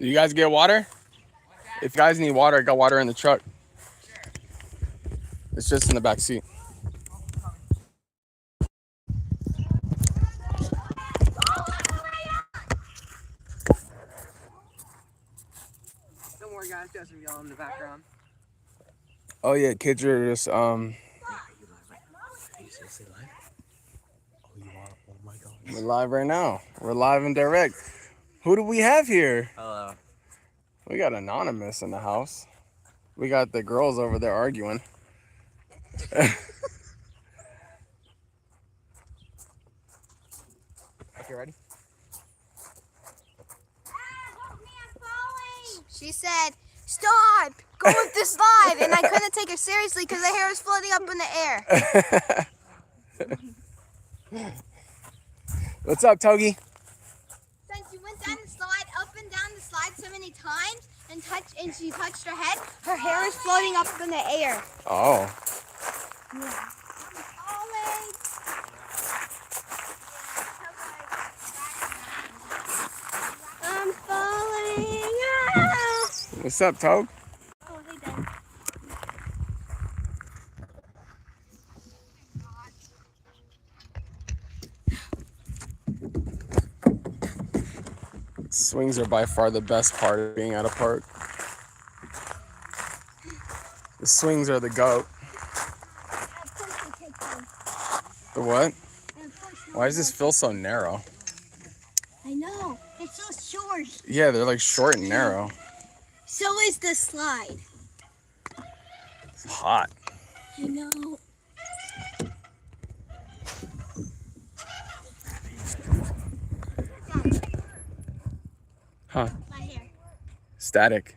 Do you guys get water? If you guys need water, I got water in the truck. It's just in the back seat. Don't worry, guys. Got some yelling in the background. Oh yeah, kids are just We're live right now. We're live and direct. Who do we have here? Hello. We got Anonymous in the house. We got the girls over there arguing. Okay, ready? She said, "Stop! Go up the slide!" And I couldn't take her seriously because her hair was floating up in the air. What's up, Togi? Since you went down the slide, up and down the slide so many times, and she touched her head, her hair is floating up in the air. Oh. Yeah. I'm falling. Ah! What's up, Tog? Oh, they did. Swings are by far the best part of being at a park. The swings are the goat. The what? Why does this feel so narrow? I know. It's so short. Yeah, they're like short and narrow. So is the slide. It's hot. I know. Huh. My hair. Static.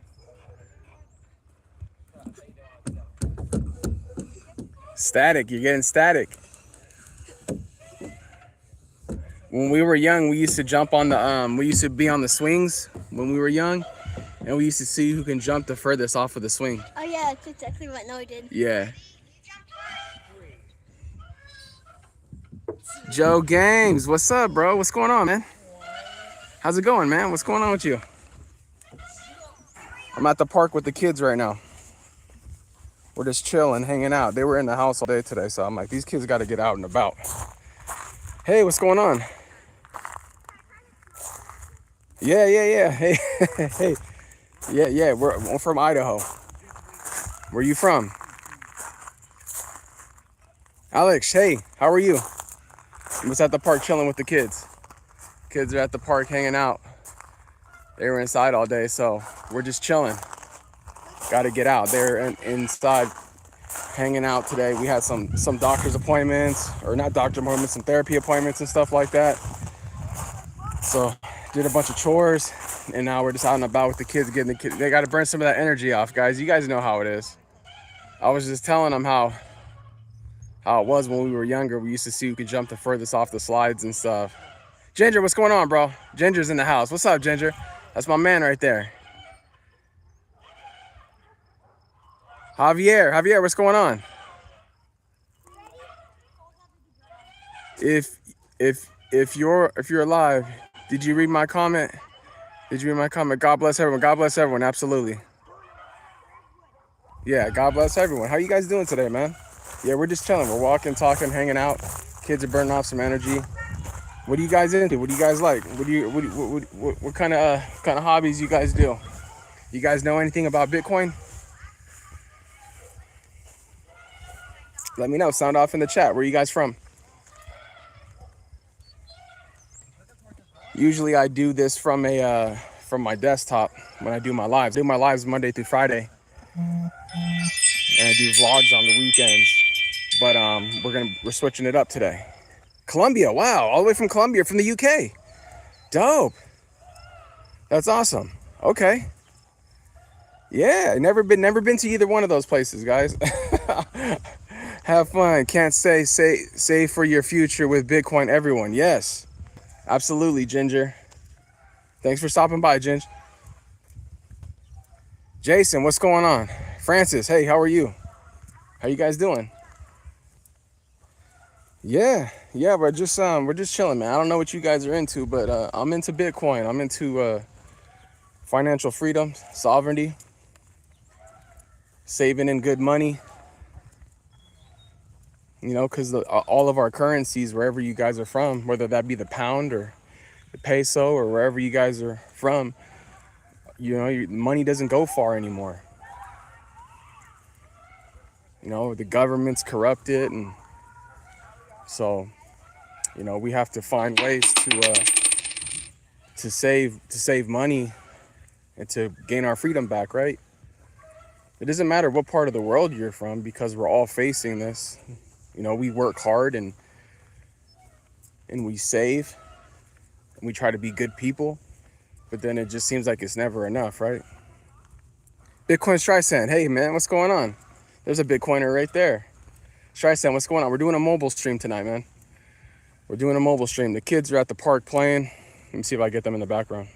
Static, you're getting static. When we were young, we used to jump on the, we used to be on the swings when we were young, and we used to see who can jump the furthest off of the swing. Oh yeah, that's exactly what Noah did. Yeah. Joe Games, what's up, bro? What's going on, man? How's it going, man? What's going on with you? I'm at the park with the kids right now. We're just chilling, hanging out. They were in the house all day today, so I'm like, these kids got to get out and about. Hey, what's going on? Yeah. Hey, hey. Yeah. We're from Idaho. Where you from? Alex, hey, how are you? I was at the park chilling with the kids. Kids are at the park hanging out. They were inside all day, so we're just chilling. Got to get out. They're inside hanging out today. We had some doctor's appointments, or not doctor appointments, some therapy appointments and stuff like that. So did a bunch of chores, and now we're just out and about with the kids, getting the kids. They got to burn some of that energy off, guys. You guys know how it is. I was just telling them how it was when we were younger. We used to see who could jump the furthest off the slides and stuff. Ginger, what's going on, bro? Ginger's in the house. What's up, Ginger? That's my man right there. Javier, what's going on? If you're alive, did you read my comment? Did you read my comment? God bless everyone. God bless everyone. Absolutely. Yeah, God bless everyone. How you guys doing today, man? Yeah, we're just chilling. We're walking, talking, hanging out. Kids are burning off some energy. What are you guys into? What do you guys like? What kind of hobbies you guys do? You guys know anything about Bitcoin? Let me know. Sound off in the chat. Where are you guys from? Usually I do this from my desktop when I do my lives. I do my lives Monday through Friday, and I do vlogs on the weekends. But we're switching it up today. Colombia, wow, all the way from Colombia, from the UK. Dope. That's awesome. Okay. Yeah, never been to either one of those places, guys. Have fun. Can't save for your future with Bitcoin, everyone. Yes. Absolutely, Ginger. Thanks for stopping by, Ginger. Jason, what's going on? Francis, hey, how are you? How you guys doing? Yeah, we're just chilling, man. I don't know what you guys are into, but I'm into Bitcoin. I'm into financial freedom, sovereignty, saving in good money, you know, because all of our currencies, wherever you guys are from, whether that be the pound or the peso or wherever you guys are from, you know, your money doesn't go far anymore. You know, the government's corrupted, and so, you know, we have to find ways to save money and to gain our freedom back, right? It doesn't matter what part of the world you're from, because we're all facing this. You know, we work hard and we save and we try to be good people, but then it just seems like it's never enough, right? Bitcoin Streisand, hey man, what's going on? There's a Bitcoiner right there. Streisand, what's going on? We're doing a mobile stream tonight, man. We're doing a mobile stream. The kids are at the park playing. Let me see if I get them in the background.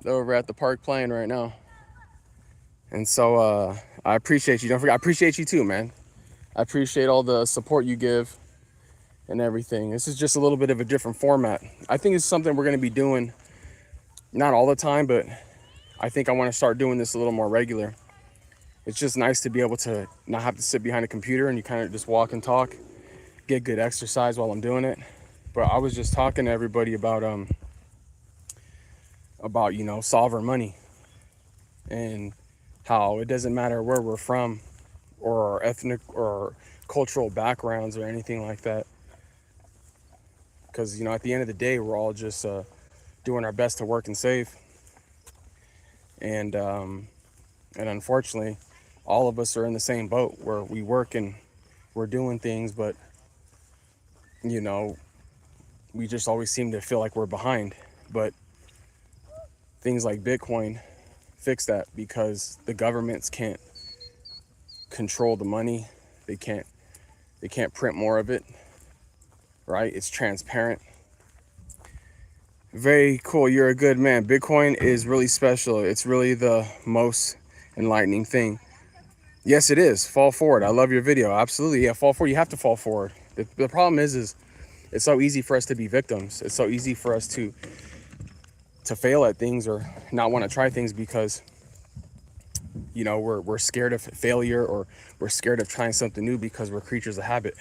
They're over at the park playing right now. And so I appreciate you. Don't forget, I appreciate you too, man. I appreciate all the support you give and everything. This is just a little bit of a different format. I think it's something we're going to be doing, not all the time, but I think I want to start doing this a little more regular. It's just nice to be able to not have to sit behind a computer and you kind of just walk and talk, get good exercise while I'm doing it. But I was just talking to everybody about you know, sovereign money and how it doesn't matter where we're from or our ethnic or cultural backgrounds or anything like that. Because, you know, at the end of the day, we're all just doing our best to work and save. And unfortunately, all of us are in the same boat where we work and we're doing things, but, you know, we just always seem to feel like we're behind. But things like Bitcoin fix that, because the governments can't control the money. They can't print more of it, right? It's transparent. Very cool. You're a good man. Bitcoin is really special. It's really the most enlightening thing. Yes, it is. Fall forward. I love your video. Absolutely. Yeah, fall forward. You have to fall forward. The problem is it's so easy for us to be victims. It's so easy for us to fail at things or not want to try things because, you know, we're scared of failure, or we're scared of trying something new because we're creatures of habit.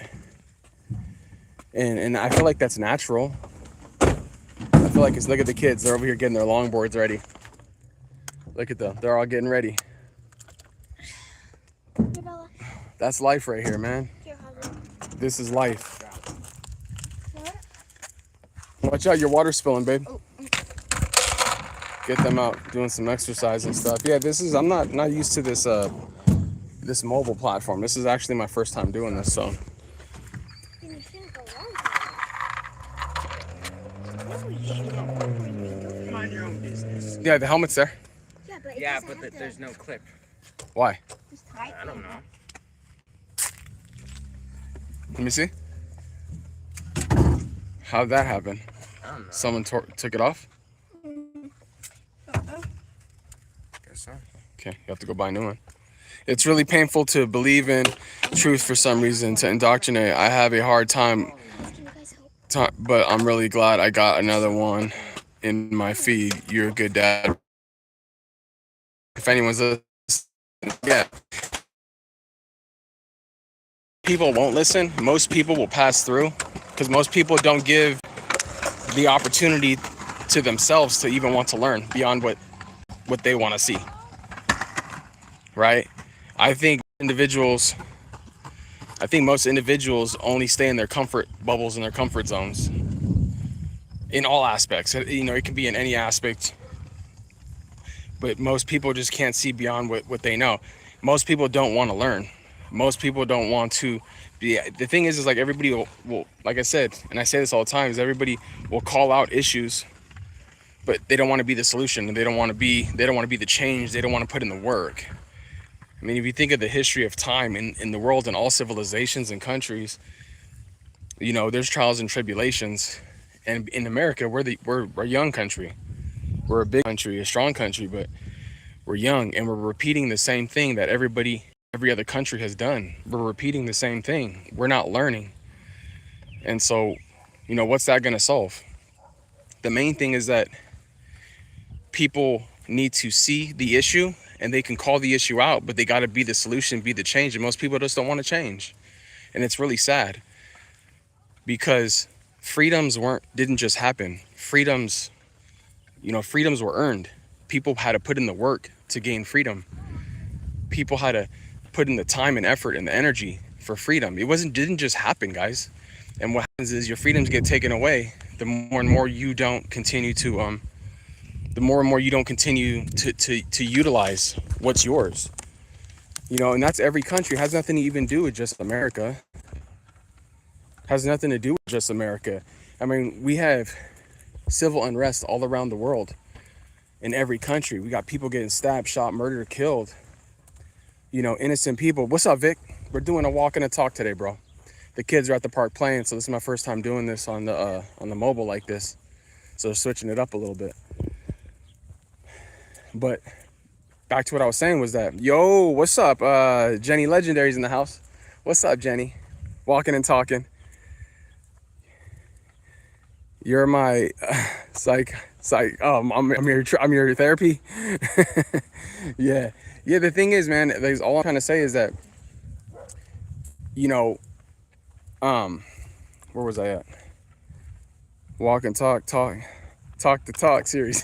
And I feel like that's natural. I feel like look at the kids. They're over here getting their longboards ready. Look at them. They're all getting ready. That's life right here, man. This is life. Watch out, your water's spilling, babe. Get them out doing some exercise and stuff. Yeah, I'm not used to this this mobile platform. This is actually my first time doing this, so. Mind your own business. Yeah, the helmet's there. Yeah, but there's no clip. Why? I don't know. Let me see. How'd that happen? I don't know. Someone took it off? Guess so. Okay, you have to go buy a new one. It's really painful to believe in truth for some reason, to indoctrinate. I have a hard time, but I'm really glad I got another one in my feed. You're a good dad. If anyone's listening, yeah. People won't listen. Most people will pass through because most people don't give the opportunity to themselves to even want to learn beyond what they want to see. Right? I think most individuals only stay in their comfort bubbles and their comfort zones in all aspects. You know, it can be in any aspect, but most people just can't see beyond what they know. Most people don't want to learn. Most people don't want to be. The thing is like everybody will, like I said, and I say this all the time, is everybody will call out issues, but they don't want to be the solution, and they don't want to be the change. They don't want to put in the work. I mean, if you think of the history of time in the world, in all civilizations and countries, you know, there's trials and tribulations. And in America, we're a young country. We're a big country, a strong country, but we're young, and we're repeating the same thing that every other country has done. We're repeating the same thing. We're not learning. And so, you know, what's that going to solve? The main thing is that people need to see the issue and they can call the issue out, but they got to be the solution, be the change. And most people just don't want to change. And it's really sad because freedoms didn't just happen. Freedoms were earned. People had to put in the work to gain freedom. People had to put in the time and effort and the energy for freedom. Didn't just happen, guys. And what happens is your freedoms get taken away the more and more you don't continue to to utilize what's yours. And that's every country. It has nothing to even do with just America. Has nothing to do with just America. I mean, we have civil unrest all around the world. In every country, we got people getting stabbed, shot, murdered, killed. Innocent people. What's up, Vic? We're doing a walk and a talk today, bro. The kids are at the park playing, so this is my first time doing this on the mobile like this. So they're switching it up a little bit. But back to what I was saying was that, yo, what's up? Jenny Legendary's in the house. What's up, Jenny? Walking and talking. You're my psych. I'm your therapy. Yeah. The thing is, man, all I'm trying to say is that, where was I at? Walk and talk the talk series.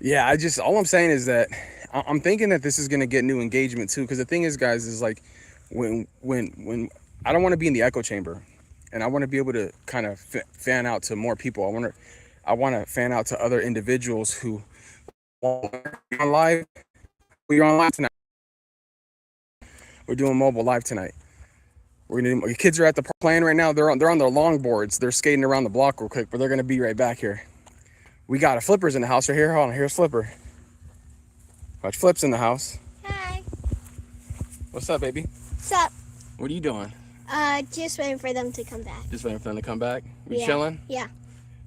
Yeah. All I'm saying is that I'm thinking that this is going to get new engagement too. Cause the thing is, guys, is like when I don't want to be in the echo chamber. And I want to be able to kind of fan out to more people. I want to fan out to other individuals who want to be on live. We're on live tonight. We're doing mobile live tonight. The kids are at the park playing right now. They're on their longboards. They're skating around the block real quick, but they're gonna be right back here. We got a Flipper's in the house right here. Hold on, here's Flipper. Watch, Flip's in the house. Hi. What's up, baby? What's up? What are you doing? Just waiting for them to come back. Just waiting for them to come back? You chilling? Yeah.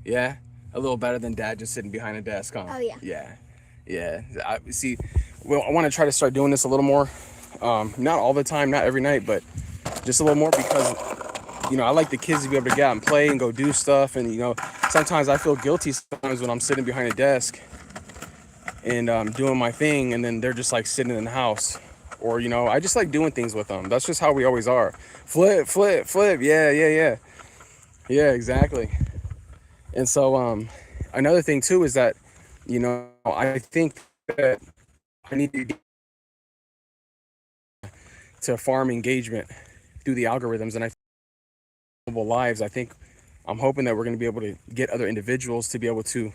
Yeah? A little better than Dad just sitting behind a desk, huh? Oh, yeah. Yeah. I want to try to start doing this a little more. Not all the time, not every night, but just a little more because, I like the kids to be able to get out and play and go do stuff. And, sometimes I feel guilty sometimes when I'm sitting behind a desk and doing my thing, and then they're just like sitting in the house. Or, I just like doing things with them. That's just how we always are. Flip. Yeah, exactly. And so another thing too is that, I think that I need to get to farm engagement through the algorithms. And I think mobile lives, I'm hoping that we're going to be able to get other individuals to be able to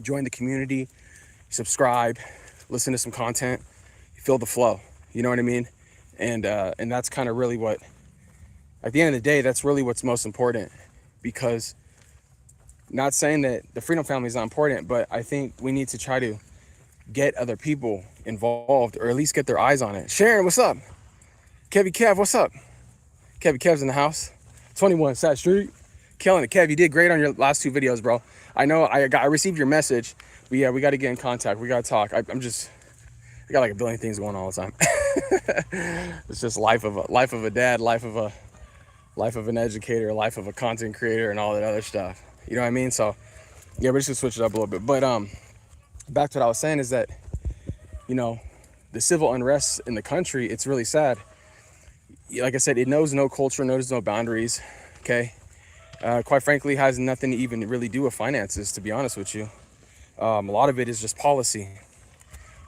join the community, subscribe, listen to some content, feel the flow. You know what I mean? And that's kind of really what, at the end of the day, that's really what's most important. Because, not saying that the Freedom Family is not important, but I think we need to try to get other people involved, or at least get their eyes on it. Sharon, what's up? Kev, what's up? Kev's in the house. 21 Sat Street. Killing it. Kev, you did great on your last 2 videos, bro. I know I received your message, but yeah, we got to get in contact. We got to talk. I got like a billion things going on all the time. It's just life of a dad, life of an educator, life of a content creator, and all that other stuff. You know what I mean? So yeah, we're just gonna switch it up a little bit. But back to what I was saying is that, the civil unrest in the country, it's really sad. Like I said, it knows no culture, knows no boundaries. Okay, quite frankly, has nothing to even really do with finances, to be honest with you. A lot of it is just policy.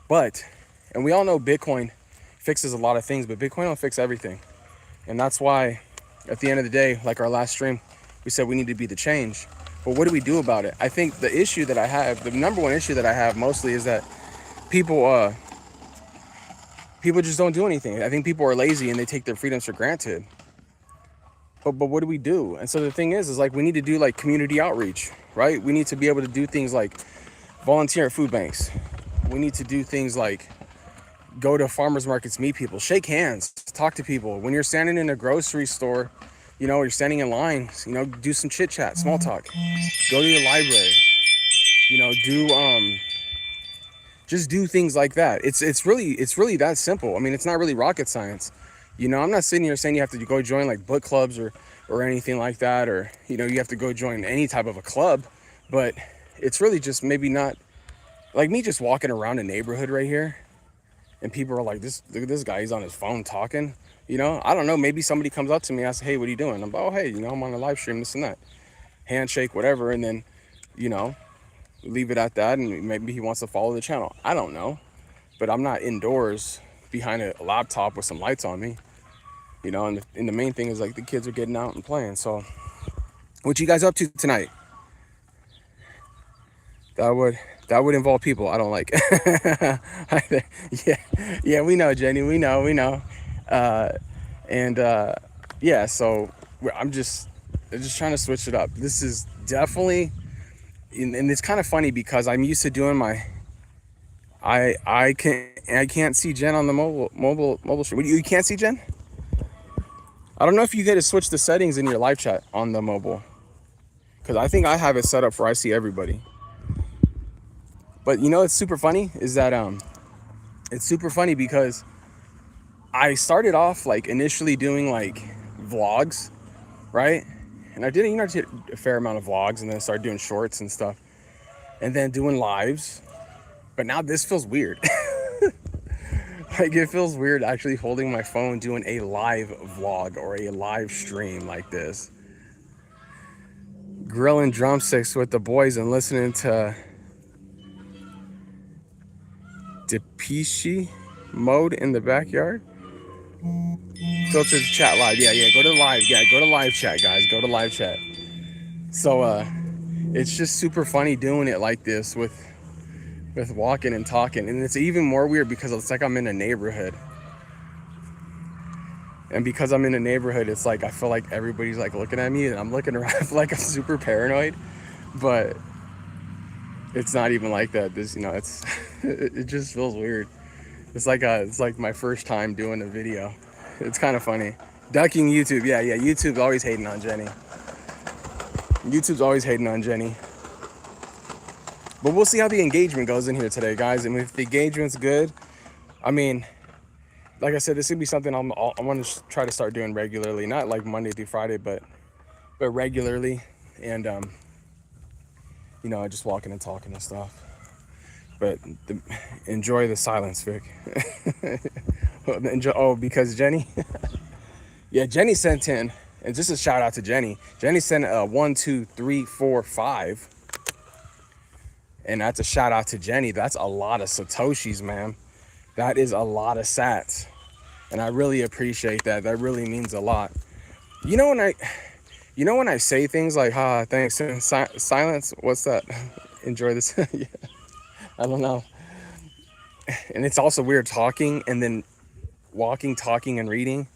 And we all know Bitcoin fixes a lot of things, but Bitcoin don't fix everything. And that's why, at the end of the day, like our last stream, we said we need to be the change. But what do we do about it? I think the issue that I have, the number one issue that I have mostly, is that people just don't do anything. I think people are lazy and they take their freedoms for granted. But what do we do? And so the thing is like, we need to do like community outreach, right? We need to be able to do things like volunteer at food banks. We need to do things like go to farmers markets, meet people, shake hands, talk to people. When you're standing in a grocery store, you're standing in line, do some chit chat, small talk, go to your library, just do things like that. It's really that simple. I mean, it's not really rocket science. I'm not sitting here saying you have to go join like book clubs or anything like that, or, you have to go join any type of a club, but it's really just maybe not like me just walking around a neighborhood right here, and people are like, look at this guy, he's on his phone talking. You know, I don't know, maybe somebody comes up to me, I say, hey, what are you doing? I'm like, oh, hey, you know, I'm on a live stream, this and that. Handshake, whatever, and then, you know, leave it at that, and maybe he wants to follow the channel. I don't know, but I'm not indoors behind a laptop with some lights on me, you know, and the main thing is like the kids are getting out and playing. So what you guys up to tonight? That would involve people I don't like. Yeah, we know, Jenny, we know. Yeah, so I'm just trying to switch it up. This is definitely, and it's kind of funny because I'm used to doing my, I can't see Jen on the mobile stream. You can't see Jen? I don't know if you get to switch the settings in your live chat on the mobile, because I think I have it set up for I see everybody. But you know, it's super funny is that it's super funny because I started off like initially doing like vlogs, right? And I did, you know, did a fair amount of vlogs, and then I started doing shorts and stuff, and then doing lives. But now this feels weird. Like it feels weird actually holding my phone doing a live vlog or a live stream like this. Grilling drumsticks with the boys and listening to Depeche mode in the backyard. Filter the chat live. Yeah, go to live. Yeah, go to live chat, guys. Go to live chat. So it's just super funny doing it like this with walking and talking. And it's even more weird because it's like I'm in a neighborhood. And because I'm in a neighborhood, it's like I feel like everybody's like looking at me, and I'm looking around. I feel like I'm super paranoid. But it's not even like that. This, you know, it's it just feels weird. It's like my first time doing a video. It's kind of funny. Ducking YouTube. Yeah, YouTube's always hating on Jenny. YouTube's always hating on Jenny. But we'll see how the engagement goes in here today, guys. I mean, if the engagement's good, I mean, like I said, this is gonna be something I want to try to start doing regularly. Not like Monday through Friday, but regularly. And you know, just walking and talking and stuff. But enjoy the silence, Vic. Oh, because Jenny? Yeah, Jenny sent in, and just a shout out to Jenny. Jenny sent 1, 2, 3, 4, 5. And that's a shout out to Jenny. That's a lot of Satoshis, man. That is a lot of sats. And I really appreciate that. That really means a lot. You know when I say things like, thanks, silence, what's that? Enjoy this. Yeah. I don't know. And it's also weird talking and then walking, talking, and reading.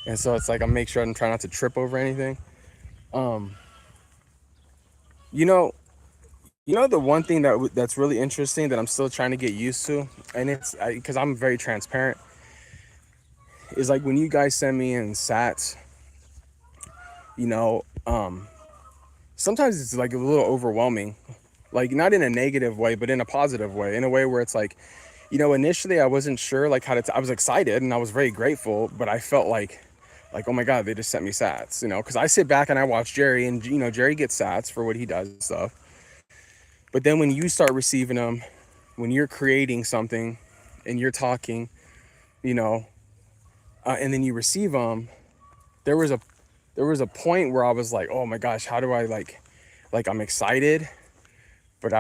And so it's like I make sure I'm trying not to trip over anything. You know the one thing that's really interesting that I'm still trying to get used to, and it's because I'm very transparent, is like when you guys send me in sats, you know, sometimes it's like a little overwhelming, like not in a negative way, but in a positive way, in a way where it's like, you know, initially I wasn't sure like how to, I was excited and I was very grateful, but I felt like, oh my God, they just sent me sats, you know, because I sit back and I watch Jerry, and, you know, Jerry gets sats for what he does and stuff. But then when you start receiving them, when you're creating something and you're talking, you know, and then you receive them, there was a point where I was like, oh my gosh, how do I like I'm excited, but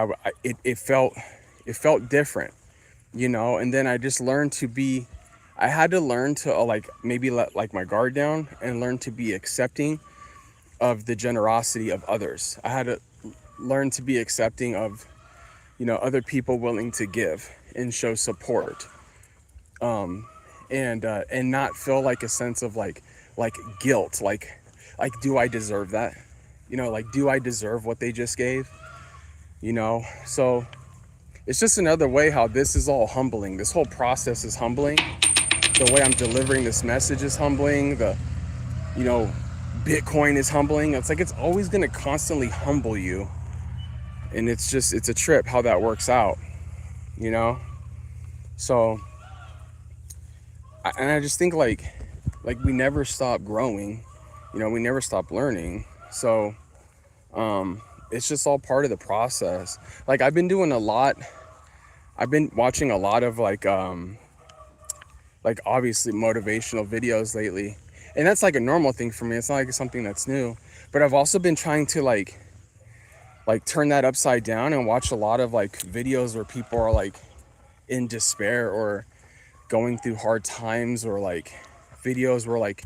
it felt different, you know. And then I just learned I had to learn to like maybe let like my guard down and learn to be accepting of the generosity of others. I had to learn to be accepting of, you know, other people willing to give and show support, and not feel like a sense of like guilt, like do I deserve that, you know, like do I deserve what they just gave, you know. So it's just another way how this is all humbling. This whole process is humbling. The way I'm delivering this message is humbling. The, you know, Bitcoin is humbling. It's like it's always going to constantly humble you. And it's a trip how that works out, you know. So I just think like we never stop growing, you know, we never stop learning. So it's just all part of the process. Like I've been doing a lot I've been watching a lot of like obviously motivational videos lately, and that's like a normal thing for me. It's not like it's something that's new, but I've also been trying to like turn that upside down and watch a lot of like videos where people are like in despair or going through hard times, or like videos where like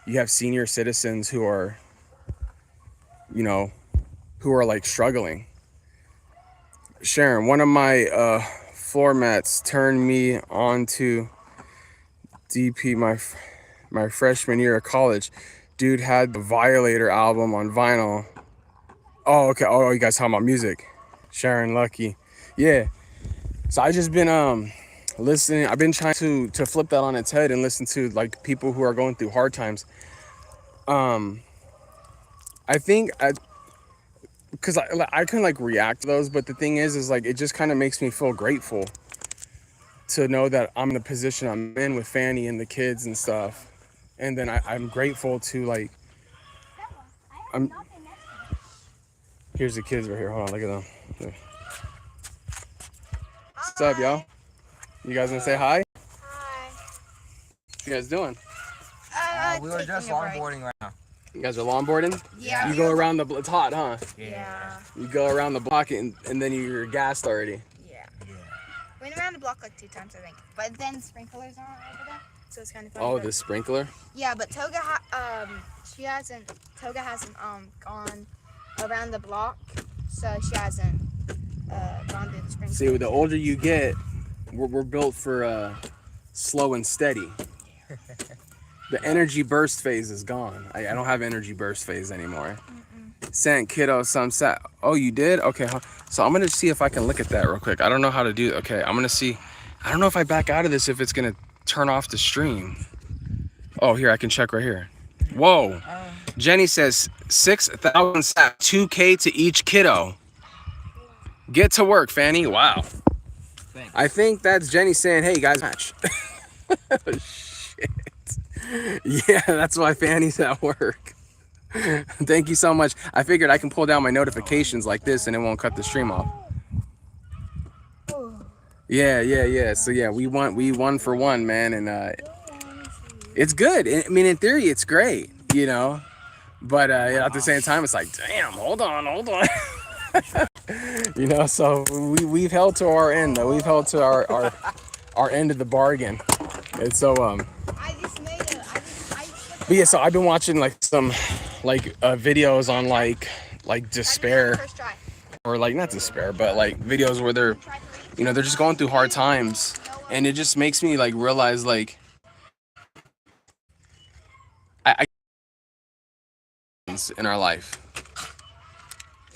you have senior citizens who are, you know, who are like struggling. Sharon, one of my floor mats turned me on to DP my freshman year of college. Dude had the Violator album on vinyl. Oh, okay. Oh, you guys talking about music. Sharon, lucky. Yeah. So I just been listening. I've been trying to flip that on its head and listen to like people who are going through hard times. I think because I can like react to those, but the thing is like it just kind of makes me feel grateful to know that I'm in the position I'm in with Fanny and the kids and stuff. And then I'm grateful to like, here's the kids right here. Hold on, look at them. There. What's up, y'all? You guys gonna say hi? Hi. What you guys doing? We were just longboarding right now. You guys are longboarding? Yeah. You go around it's hot, huh? Yeah. You go around the block and then you're gassed already. Yeah. Went around the block like 2 times, I think. But then sprinklers aren't over there, so it's kind of funny. Oh, the sprinkler? Yeah, but Toga hasn't gone around the block, so she hasn't gone to the sprinkler. See, the older you get, we're built for slow and steady. The energy burst phase is gone. I don't have energy burst phase anymore. Sent kiddo some sat. Oh, you did? Okay. So I'm gonna see if I can look at that real quick. I don't know how to do. Okay, I'm gonna see. I don't know if I back out of this if it's gonna turn off the stream. Oh, here I can check right here. Whoa. Jenny says 6,000 sat, 2K to each kiddo. Get to work, Fanny. Wow. Thanks. I think that's Jenny saying, "Hey guys, match." Shit. Yeah, that's why Fanny's at work. Thank you so much. I figured I can pull down my notifications like this and it won't cut the stream off. Yeah. So yeah, we won for one, man, and it's good. I mean, in theory, it's great, you know. But at the same time, it's like, damn, hold on. You know, so we've held to our end, though. We've held to our end of the bargain. And so but yeah, so I've been watching like some videos on like despair, or like not despair, but like videos where they're, you know, they're just going through hard times, and it just makes me like realize like I in our life,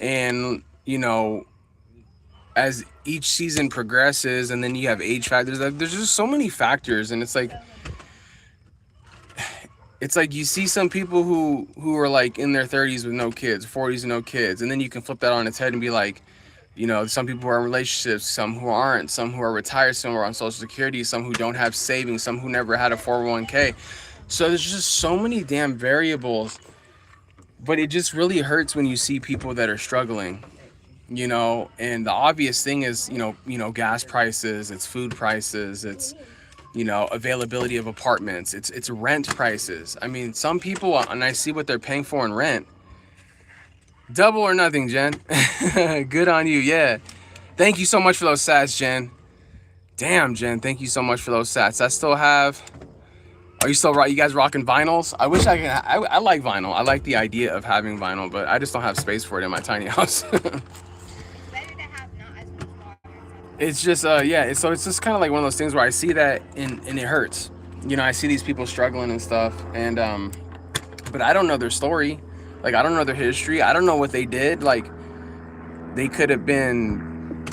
and you know, as each season progresses, and then you have age factors, like there's just so many factors, and it's like you see some people who are like in their 30s with no kids, 40s and no kids, and then you can flip that on its head and be like, you know, some people who are in relationships, some who aren't, some who are retired, some who are on Social Security, some who don't have savings, some who never had a 401k. So there's just so many damn variables, but it just really hurts when you see people that are struggling, you know. And the obvious thing is, you know, gas prices, it's food prices, it's, you know, availability of apartments, it's rent prices. I mean, some people, and I see what they're paying for in rent. Double or nothing, Jen. Good on you. Yeah. Thank you so much for those sats, Jen. Damn, Jen. Thank you so much for those sats. I still have. Are you still right? You guys rocking vinyls? I wish I could. I like vinyl. I like the idea of having vinyl, but I just don't have space for it in my tiny house. It's just yeah. So it's just kind of like one of those things where I see that and it hurts. You know, I see these people struggling and stuff, and but I don't know their story. Like, I don't know their history. I don't know what they did. Like, they could have been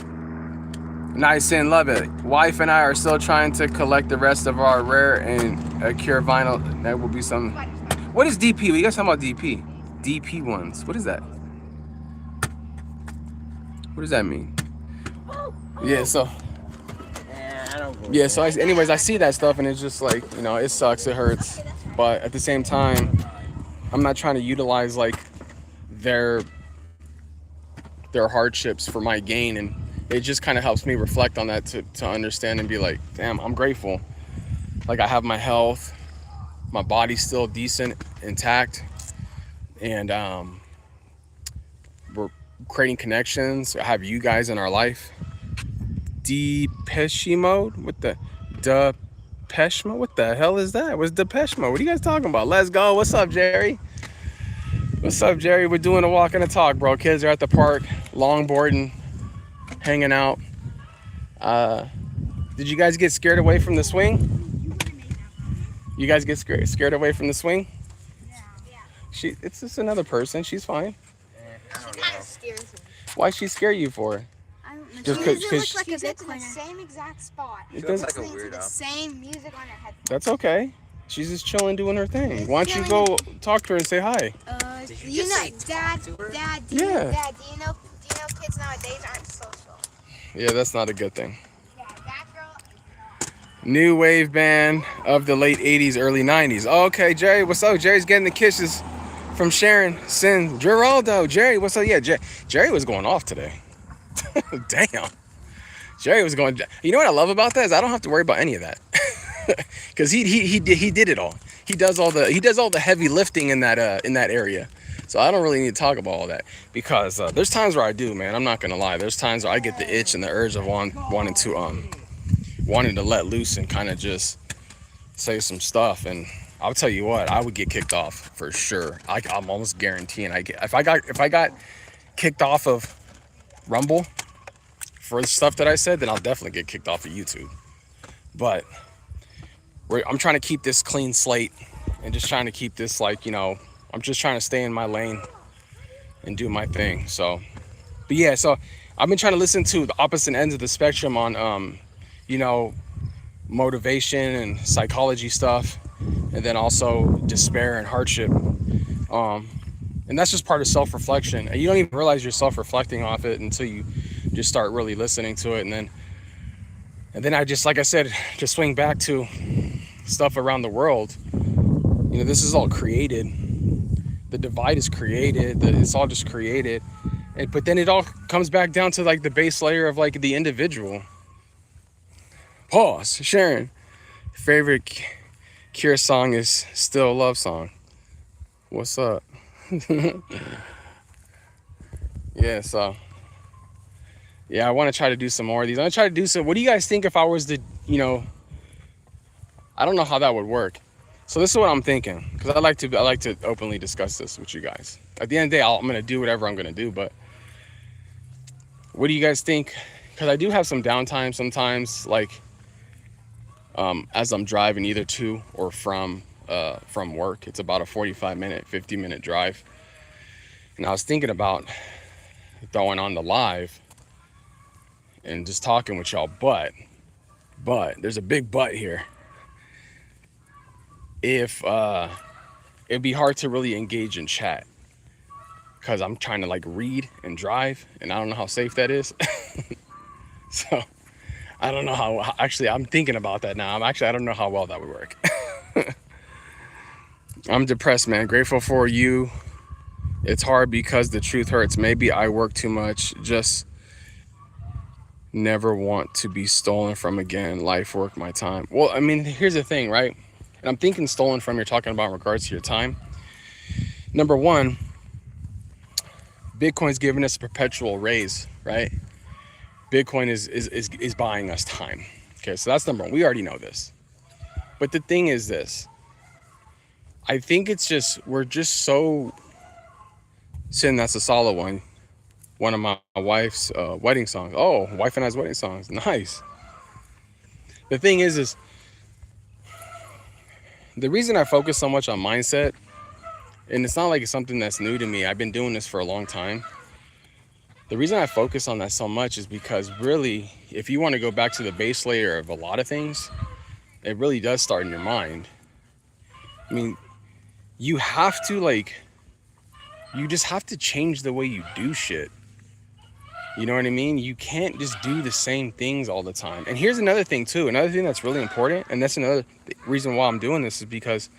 nice and love it. Wife and I are still trying to collect the rest of our rare and cure vinyl. That will be some. What is DP? What you guys talking about DP? DP ones. What is that? What does that mean? Yeah, so. Yeah, so anyways, I see that stuff and it's just like, you know, it sucks, it hurts. But at the same time, I'm not trying to utilize like their hardships for my gain, and it just kind of helps me reflect on that to understand and be like, damn, I'm grateful. Like I have my health, my body's still decent, intact, and we're creating connections. I have you guys in our life. Depeche Mode? What the Depeche Mode? What the hell is that? What's Depeche Mode? What are you guys talking about? Let's go. What's up, Jerry? What's up, Jerry? We're doing a walk and a talk, bro. Kids are at the park, longboarding, hanging out. Did you guys get scared away from the swing? You guys get scared away from the swing? Yeah. It's just another person. She's fine. She kind of scares me. Why'd she scare you for? I don't know. Just because like she's in the same exact spot. She looks like a weirdo. The same music on her head. That's okay. She's just chilling, doing her thing. Why don't you go talk to her and say hi? You know, Dad, do you know kids nowadays aren't social? Yeah, that's not a good thing. Yeah, that girl. New wave band of the late 80s, early 90s. Okay, Jerry, what's up? Jerry's getting the kisses from Sharon, Sin, Geraldo. Jerry, what's up? Yeah, Jerry was going off today. Damn. Jerry was going. You know what I love about that is I don't have to worry about any of that, because he did it all. He does all the heavy lifting in that area. So I don't really need to talk about all that, because there's times where I do, man. I'm not gonna lie. There's times where I get the itch and the urge of wanting to let loose and kind of just say some stuff. And I'll tell you what, I would get kicked off for sure. I'm almost guaranteeing if I got kicked off of Rumble for the stuff that I said, then I'll definitely get kicked off of YouTube. But I'm trying to keep this clean slate and just trying to keep this, like, you know, I'm just trying to stay in my lane and do my thing. So, but yeah, so I've been trying to listen to the opposite ends of the spectrum on, you know, motivation and psychology stuff, and then also despair and hardship. And that's just part of self-reflection. And you don't even realize you're self-reflecting off it until you just start really listening to it. And then I just, like I said, just swing back to stuff around the world. You know, this is all created. The divide is created. It's all just created. But then it all comes back down to like the base layer of like the individual. Pause. Sharon, favorite Cure song is Still a Love Song. What's up? Yeah, so yeah, I want to try to do some more of these. I'm gonna try to do some. What do you guys think if I was to, you know, I don't know how that would work. So this is what I'm thinking, because I like to openly discuss this with you guys. At the end of the day, I'm gonna do whatever I'm gonna do. But what do you guys think? Because I do have some downtime sometimes, like as I'm driving either to or from work. It's about a 45-minute, 50-minute drive. And I was thinking about throwing on the live and just talking with y'all, but there's a big but here. If it'd be hard to really engage in chat, because I'm trying to like read and drive, and I don't know how safe that is. So I don't know how, actually I'm thinking about that now. I don't know how well that would work. I'm depressed, man. Grateful for you. It's hard because the truth hurts. Maybe I work too much. Just never want to be stolen from again. Life, work, my time. Well, I mean, here's the thing, right? And I'm thinking stolen from, you're talking about in regards to your time. Number one, Bitcoin's giving us a perpetual raise, right? Bitcoin is buying us time. Okay, so that's number one. We already know this. But the thing is this. I think it's just, we're just so, Sin, that's a solid one. One of my wife's wedding songs. Oh, wife and I's wedding songs. Nice. The thing is the reason I focus so much on mindset, and it's not like it's something that's new to me. I've been doing this for a long time. The reason I focus on that so much is because really, if you want to go back to the base layer of a lot of things, it really does start in your mind. I mean, you have to you just have to change the way you do shit. You know what I mean? You can't just do the same things all the time. And here's another thing too. Another thing that's really important, and that's another reason why I'm doing this, is because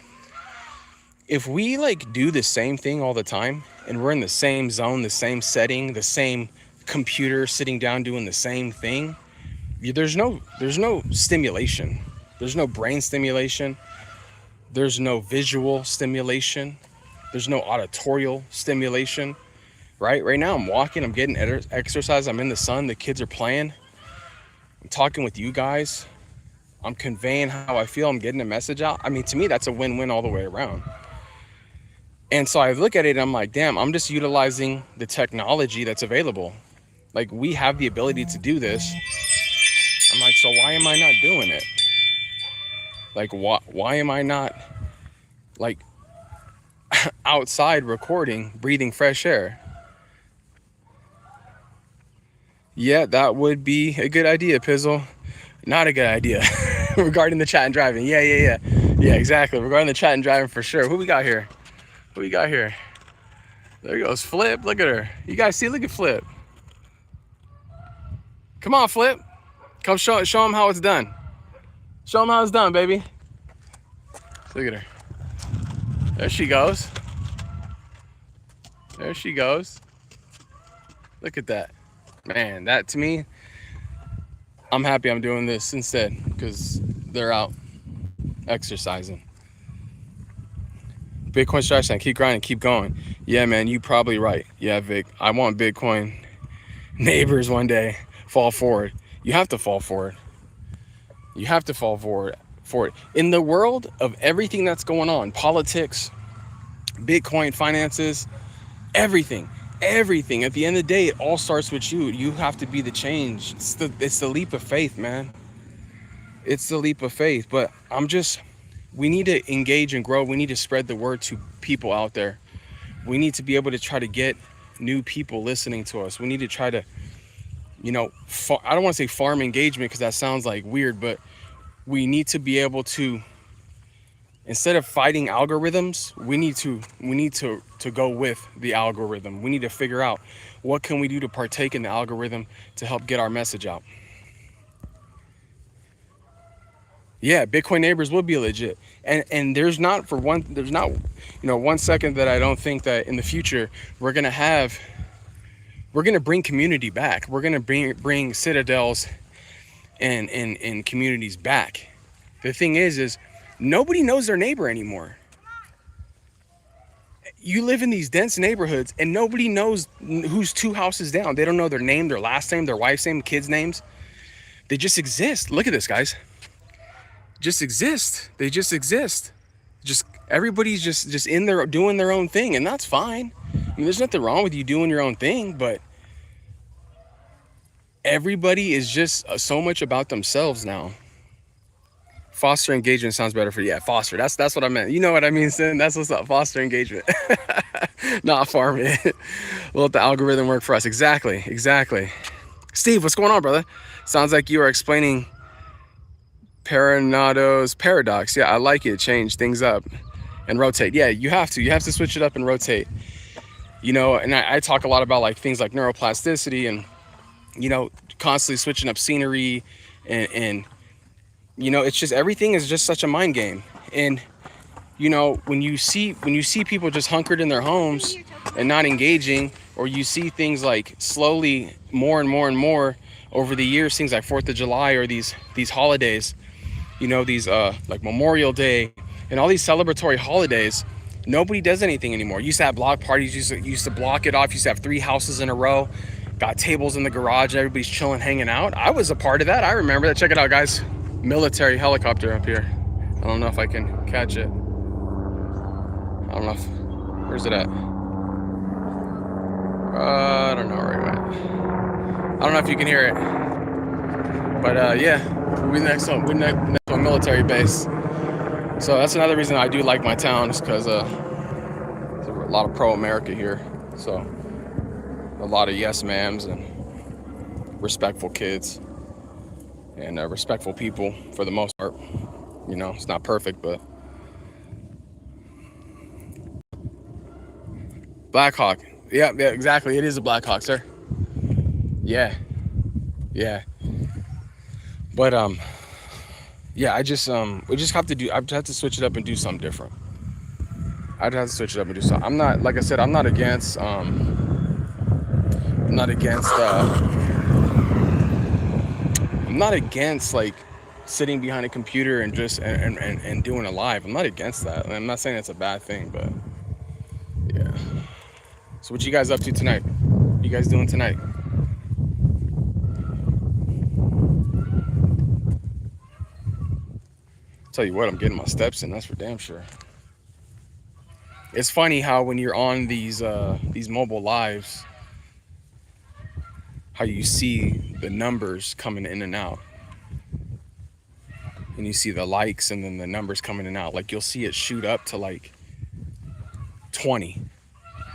if we do the same thing all the time, and we're in the same zone, the same setting, the same computer sitting down doing the same thing, there's no stimulation. There's no brain stimulation. There's no visual stimulation. There's no auditorial stimulation. Right now I'm walking, I'm getting exercise, I'm in the sun, the kids are playing, I'm talking with you guys, I'm conveying how I feel, I'm getting a message out. I mean, to me, that's a win-win all the way around. And so I look at it and I'm like, damn, I'm just utilizing the technology that's available. Like, we have the ability to do this. I'm like, so why am I not doing it? Like, why am I not, like, outside recording, breathing fresh air? Yeah, that would be a good idea, Pizzle. Not a good idea. Regarding the chat and driving. Yeah, exactly. Regarding the chat and driving, for sure. Who we got here? There goes Flip. Look at her. You guys see? Look at Flip. Come on, Flip. Come show them how it's done. Show them how it's done, baby. Look at her. There she goes. Look at that. Man, that, to me, I'm happy I'm doing this instead, because they're out exercising. Bitcoin strategy, keep grinding, keep going. Yeah, man, you probably right. Yeah, Vic, I want Bitcoin neighbors one day fall forward. You have to fall forward. For it. In the world of everything that's going on, politics, Bitcoin, finances, everything. At the end of the day, it all starts with you. You have to be the change. It's the leap of faith, man. It's the leap of faith. But we need to engage and grow. We need to spread the word to people out there. We need to be able to try to get new people listening to us. We need to try to, I don't want to say farm engagement, because that sounds like weird, but we need to be able to, instead of fighting algorithms, we need to go with the algorithm. We need to figure out what can we do to partake in the algorithm to help get our message out. Yeah, Bitcoin neighbors will be legit. And there's not 1 second that I don't think that in the future we're gonna bring community back. We're gonna bring citadels and communities back. The thing is nobody knows their neighbor anymore. You live in these dense neighborhoods and nobody knows who's 2 houses down. They don't know their name, their last name, their wife's name, kids' names. They just exist. Look at this, guys. Just exist. They just exist. Everybody's just in there doing their own thing, and that's fine. I mean, there's nothing wrong with you doing your own thing, but everybody is just so much about themselves now. Foster engagement sounds better for you. Yeah, foster. That's what I meant. You know what I mean, Sin? That's what's up. Foster engagement. Not farm it. We'll let the algorithm work for us. Exactly. Steve, what's going on, brother? Sounds like you are explaining Paranado's paradox. Yeah, I like it. Change things up and rotate. Yeah, you have to switch it up and rotate. And I talk a lot about like things like neuroplasticity and constantly switching up scenery and it's just, everything is just such a mind game. And when you see people just hunkered in their homes and not engaging, or you see things like slowly more and more over the years, things like 4th of July or these holidays, these like Memorial Day and all these celebratory holidays, nobody does anything anymore. Used to have block parties, used to block it off, used to have 3 houses in a row, got tables in the garage, everybody's chilling, hanging out. I was a part of that. I remember that. Check it out, guys. Military helicopter up here. I don't know if I can catch it. I don't know where's it at? I don't know where it went. I don't know if you can hear it, but yeah, we're next to a military base. So that's another reason I do like my town, is because there's a lot of pro-America here. So a lot of yes ma'ams and respectful kids and respectful people for the most part. It's not perfect, but Blackhawk. Yeah, exactly. It is a Blackhawk, sir. Yeah. But yeah, we just have to I have to switch it up and do something different. I'm not, like I said, I'm not against I'm not against like sitting behind a computer and just and doing a live. I'm not against that. I'm not saying it's a bad thing, but yeah. So what you guys up to tonight? What you guys doing tonight? Tell you what, I'm getting my steps in, that's for damn sure. It's funny how when you're on these mobile lives, how you see the numbers coming in and out. And you see the likes and then the numbers coming in and out. Like you'll see it shoot up to like 20.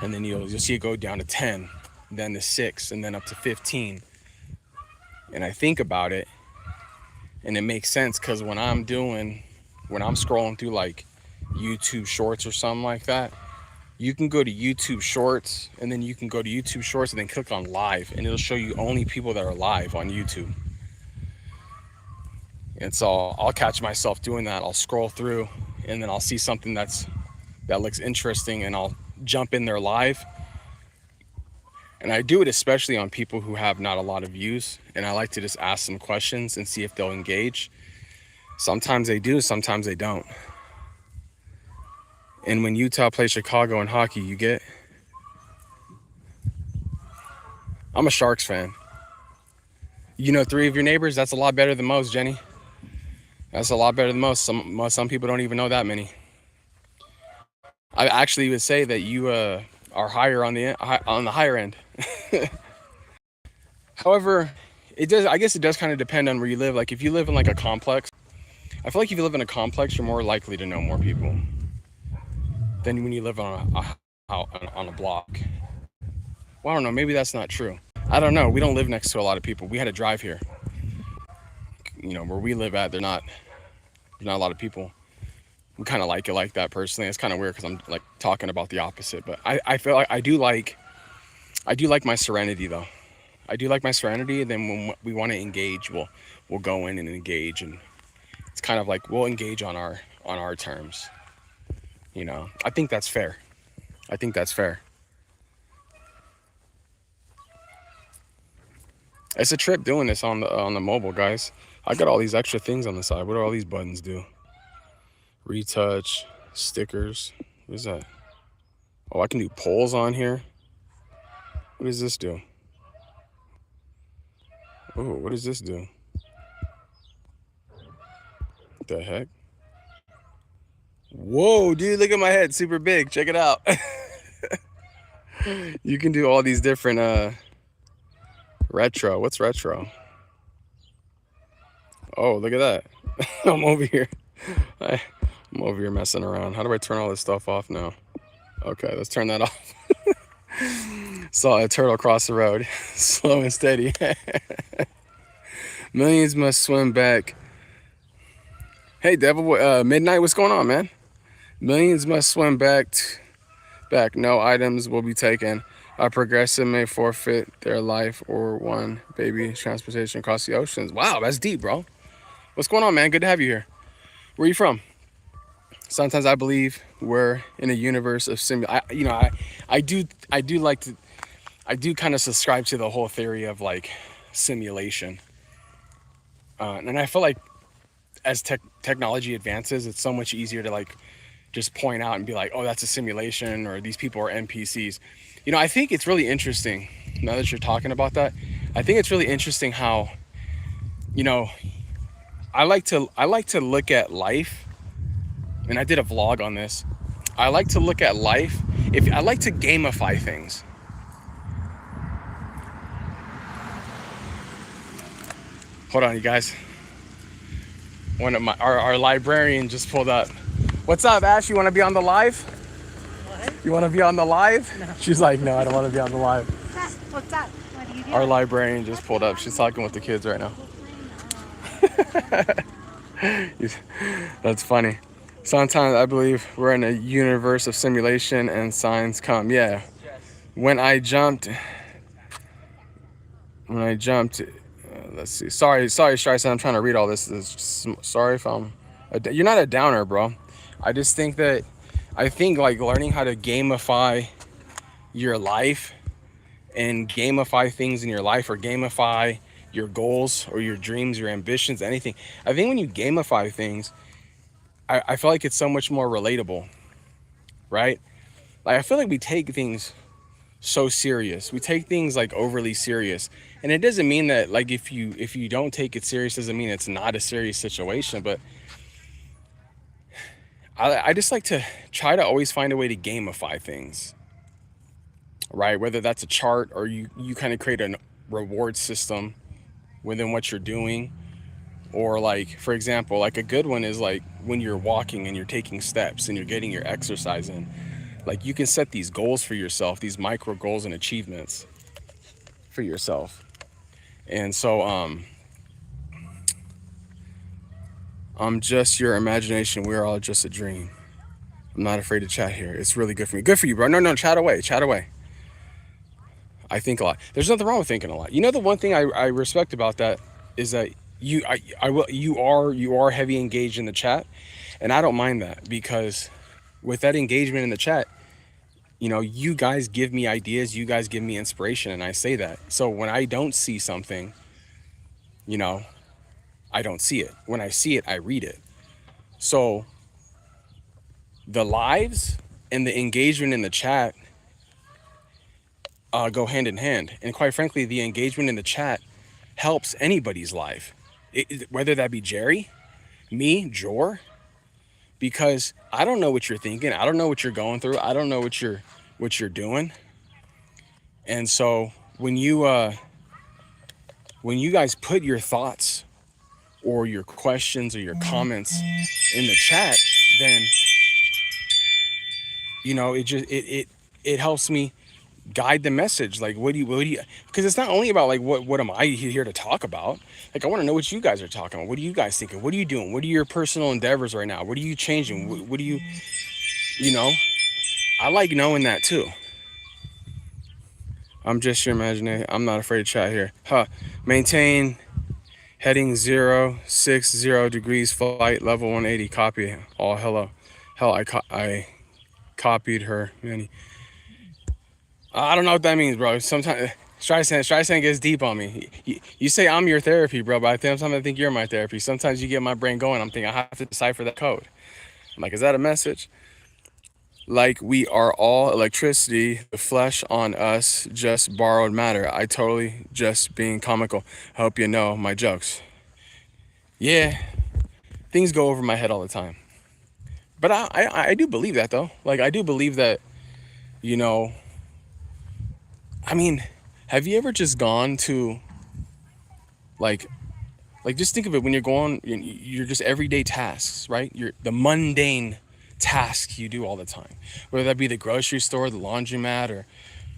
And then you'll see it go down to 10, then to 6, and then up to 15. And I think about it, and it makes sense because when I'm scrolling through like YouTube Shorts or something like that, you can go to YouTube Shorts, and then you can go to YouTube Shorts and then click on live, and it'll show you only people that are live on YouTube. And so I'll catch myself doing that. I'll scroll through, and then I'll see something that looks interesting, and I'll jump in there live. And I do it especially on people who have not a lot of views, and I like to just ask them questions and see if they'll engage. Sometimes they do, sometimes they don't. And when Utah plays Chicago in hockey, you get... I'm a Sharks fan. You know 3 of your neighbors? That's a lot better than most, Jenny. That's a lot better than most. Some people don't even know that many. I actually would say that you are higher on the higher end. However, I guess it does kind of depend on where you live. Like if you live in like a complex, I feel like if you live in a complex, you're more likely to know more people than when you live on a block. Well, I don't know. Maybe that's not true. I don't know. We don't live next to a lot of people. We had to drive here. You know, where we live at, there's not a lot of people. We kind of like it like that personally. It's kind of weird because I'm like talking about the opposite, but I feel like I do like my serenity though. I do like my serenity. And then when we want to engage, we'll go in and engage, and it's kind of like we'll engage on our terms. You know, I think that's fair. I think that's fair. It's a trip doing this on the mobile, guys. I got all these extra things on the side. What do all these buttons do? Retouch, stickers. What is that? Oh, I can do polls on here. What does this do? Oh, what does this do? What the heck? Whoa, dude, look at my head. Super big. Check it out. You can do all these different retro. What's retro? Oh, look at that. I'm over here. I'm over here messing around. How do I turn all this stuff off now? Okay, let's turn that off. Saw a turtle cross the road. Slow and steady. Millions must swim back. Hey, Devil, Midnight, what's going on, man? Millions must swim back. No items will be taken. A progressive may forfeit their life or one baby transportation across the oceans. Wow, that's deep, bro. What's going on, man? Good to have you here. Where are you from? Sometimes I believe we're in a universe of I do kind of subscribe to the whole theory of like simulation. And I feel like as technology advances, it's so much easier to like just point out and be like, oh, that's a simulation, or these people are NPCs. You know, I think it's really interesting now that you're talking about that. I think it's really interesting how, you know, I like to look at life, and I did a vlog on this. I like to look at life. I like to gamify things. Hold on, you guys. One of our librarian just pulled up. What's up, Ash? You want to be on the live? What? You want to be on the live? No. She's like, no, I don't want to be on the live. What's up? What are you doing? Our librarian just pulled up. She's talking with the kids right now. That's funny. Sometimes I believe we're in a universe of simulation and signs come. Yeah. When I jumped, let's see. Sorry, Streisand. I'm trying to read all this. Sorry if you're not a downer, bro. I just think like learning how to gamify your life and gamify things in your life, or gamify your goals or your dreams, your ambitions, anything. I think when you gamify things, I feel like it's so much more relatable, right? Like, I feel like we take things so serious. We take things like overly serious. And it doesn't mean that, like, if you don't take it serious, doesn't mean it's not a serious situation. But I just like to try to always find a way to gamify things, right? Whether that's a chart, or you kind of create a reward system within what you're doing. Or, like, for example, like a good one is like when you're walking and you're taking steps and you're getting your exercise in. Like, you can set these goals for yourself, these micro goals and achievements for yourself. And so I'm just your imagination. We're all just a dream. I'm not afraid to chat here. It's really good for me. Good for you, bro. No, chat away. Chat away. I think a lot. There's nothing wrong with thinking a lot. You know, the one thing I respect about that is that you are heavy engaged in the chat, and I don't mind that, because with that engagement in the chat, you know, you guys give me ideas, you guys give me inspiration, and I say that. So when I don't see something, you know, I don't see it. When I see it, I read it. So the lives and the engagement in the chat go hand in hand. And quite frankly, the engagement in the chat helps anybody's life. Whether that be Jerry, me, Jor, because I don't know what you're thinking. I don't know what you're going through. I don't know what you're doing. And so when you guys put your thoughts or your questions or your comments in the chat, then, you know, it helps me guide the message. Like, what do you, because it's not only about like what am I here to talk about. Like, I want to know what you guys are talking about. What are you guys thinking? What are you doing? What are your personal endeavors right now? What are you changing? What do you know, I like knowing that too. I'm just your imagination. I'm not afraid to chat here. Maintain heading 060 degrees, flight level 180. Copy. All hello. Hell, I copied her. Manny. I don't know what that means, bro. Sometimes Streisand gets deep on me. You say I'm your therapy, bro, but sometimes I think you're my therapy. Sometimes you get my brain going. I'm thinking I have to decipher that code. I'm like, is that a message? Like, we are all electricity, the flesh on us just borrowed matter. I totally just being comical. I hope you know my jokes. Yeah, things go over my head all the time. But I do believe that, though. Like, I do believe that, you know, I mean, have you ever just gone to, like just think of it when you're going, you're just everyday tasks, right? You're the mundane tasks you do all the time, whether that be the grocery store, the laundromat,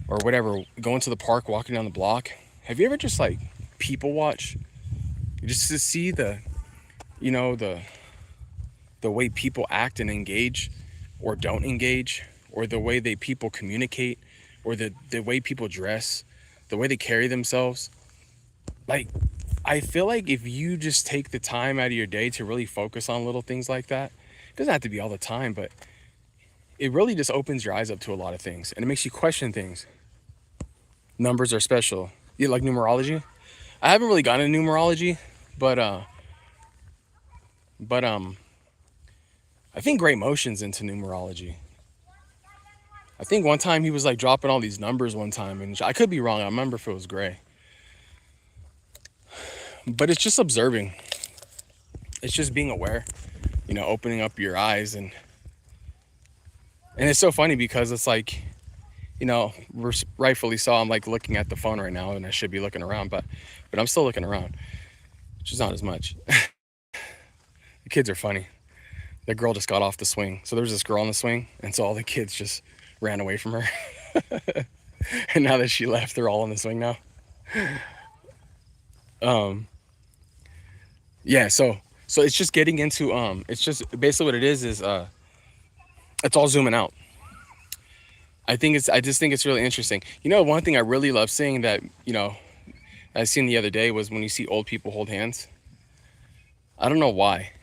or whatever, going to the park, walking down the block. Have you ever just like people watch, just to see the, you know, the way people act and engage or don't engage, or the way people communicate, or the way people dress, the way they carry themselves? Like, I feel like if you just take the time out of your day to really focus on little things like that, it doesn't have to be all the time, but it really just opens your eyes up to a lot of things, and it makes you question things. Numbers are special. You like numerology? I haven't really gotten into numerology, but I think Great Motion's into numerology. I think one time he was like dropping all these numbers one time, and I could be wrong. I remember if it was Gray. But it's just observing. It's just being aware, you know, opening up your eyes. And it's so funny because it's like, you know, rightfully so, I'm like looking at the phone right now, and I should be looking around, but I'm still looking around, which is not as much. The kids are funny. The girl just got off the swing. So there was this girl on the swing, and so all the kids just ran away from her. And now that she left, they're all on the swing now. Yeah, so it's just getting into it's just basically what it is it's all zooming out. I just think it's really interesting. You know, one thing I really love seeing that, you know, I seen the other day was when you see old people hold hands. I don't know why.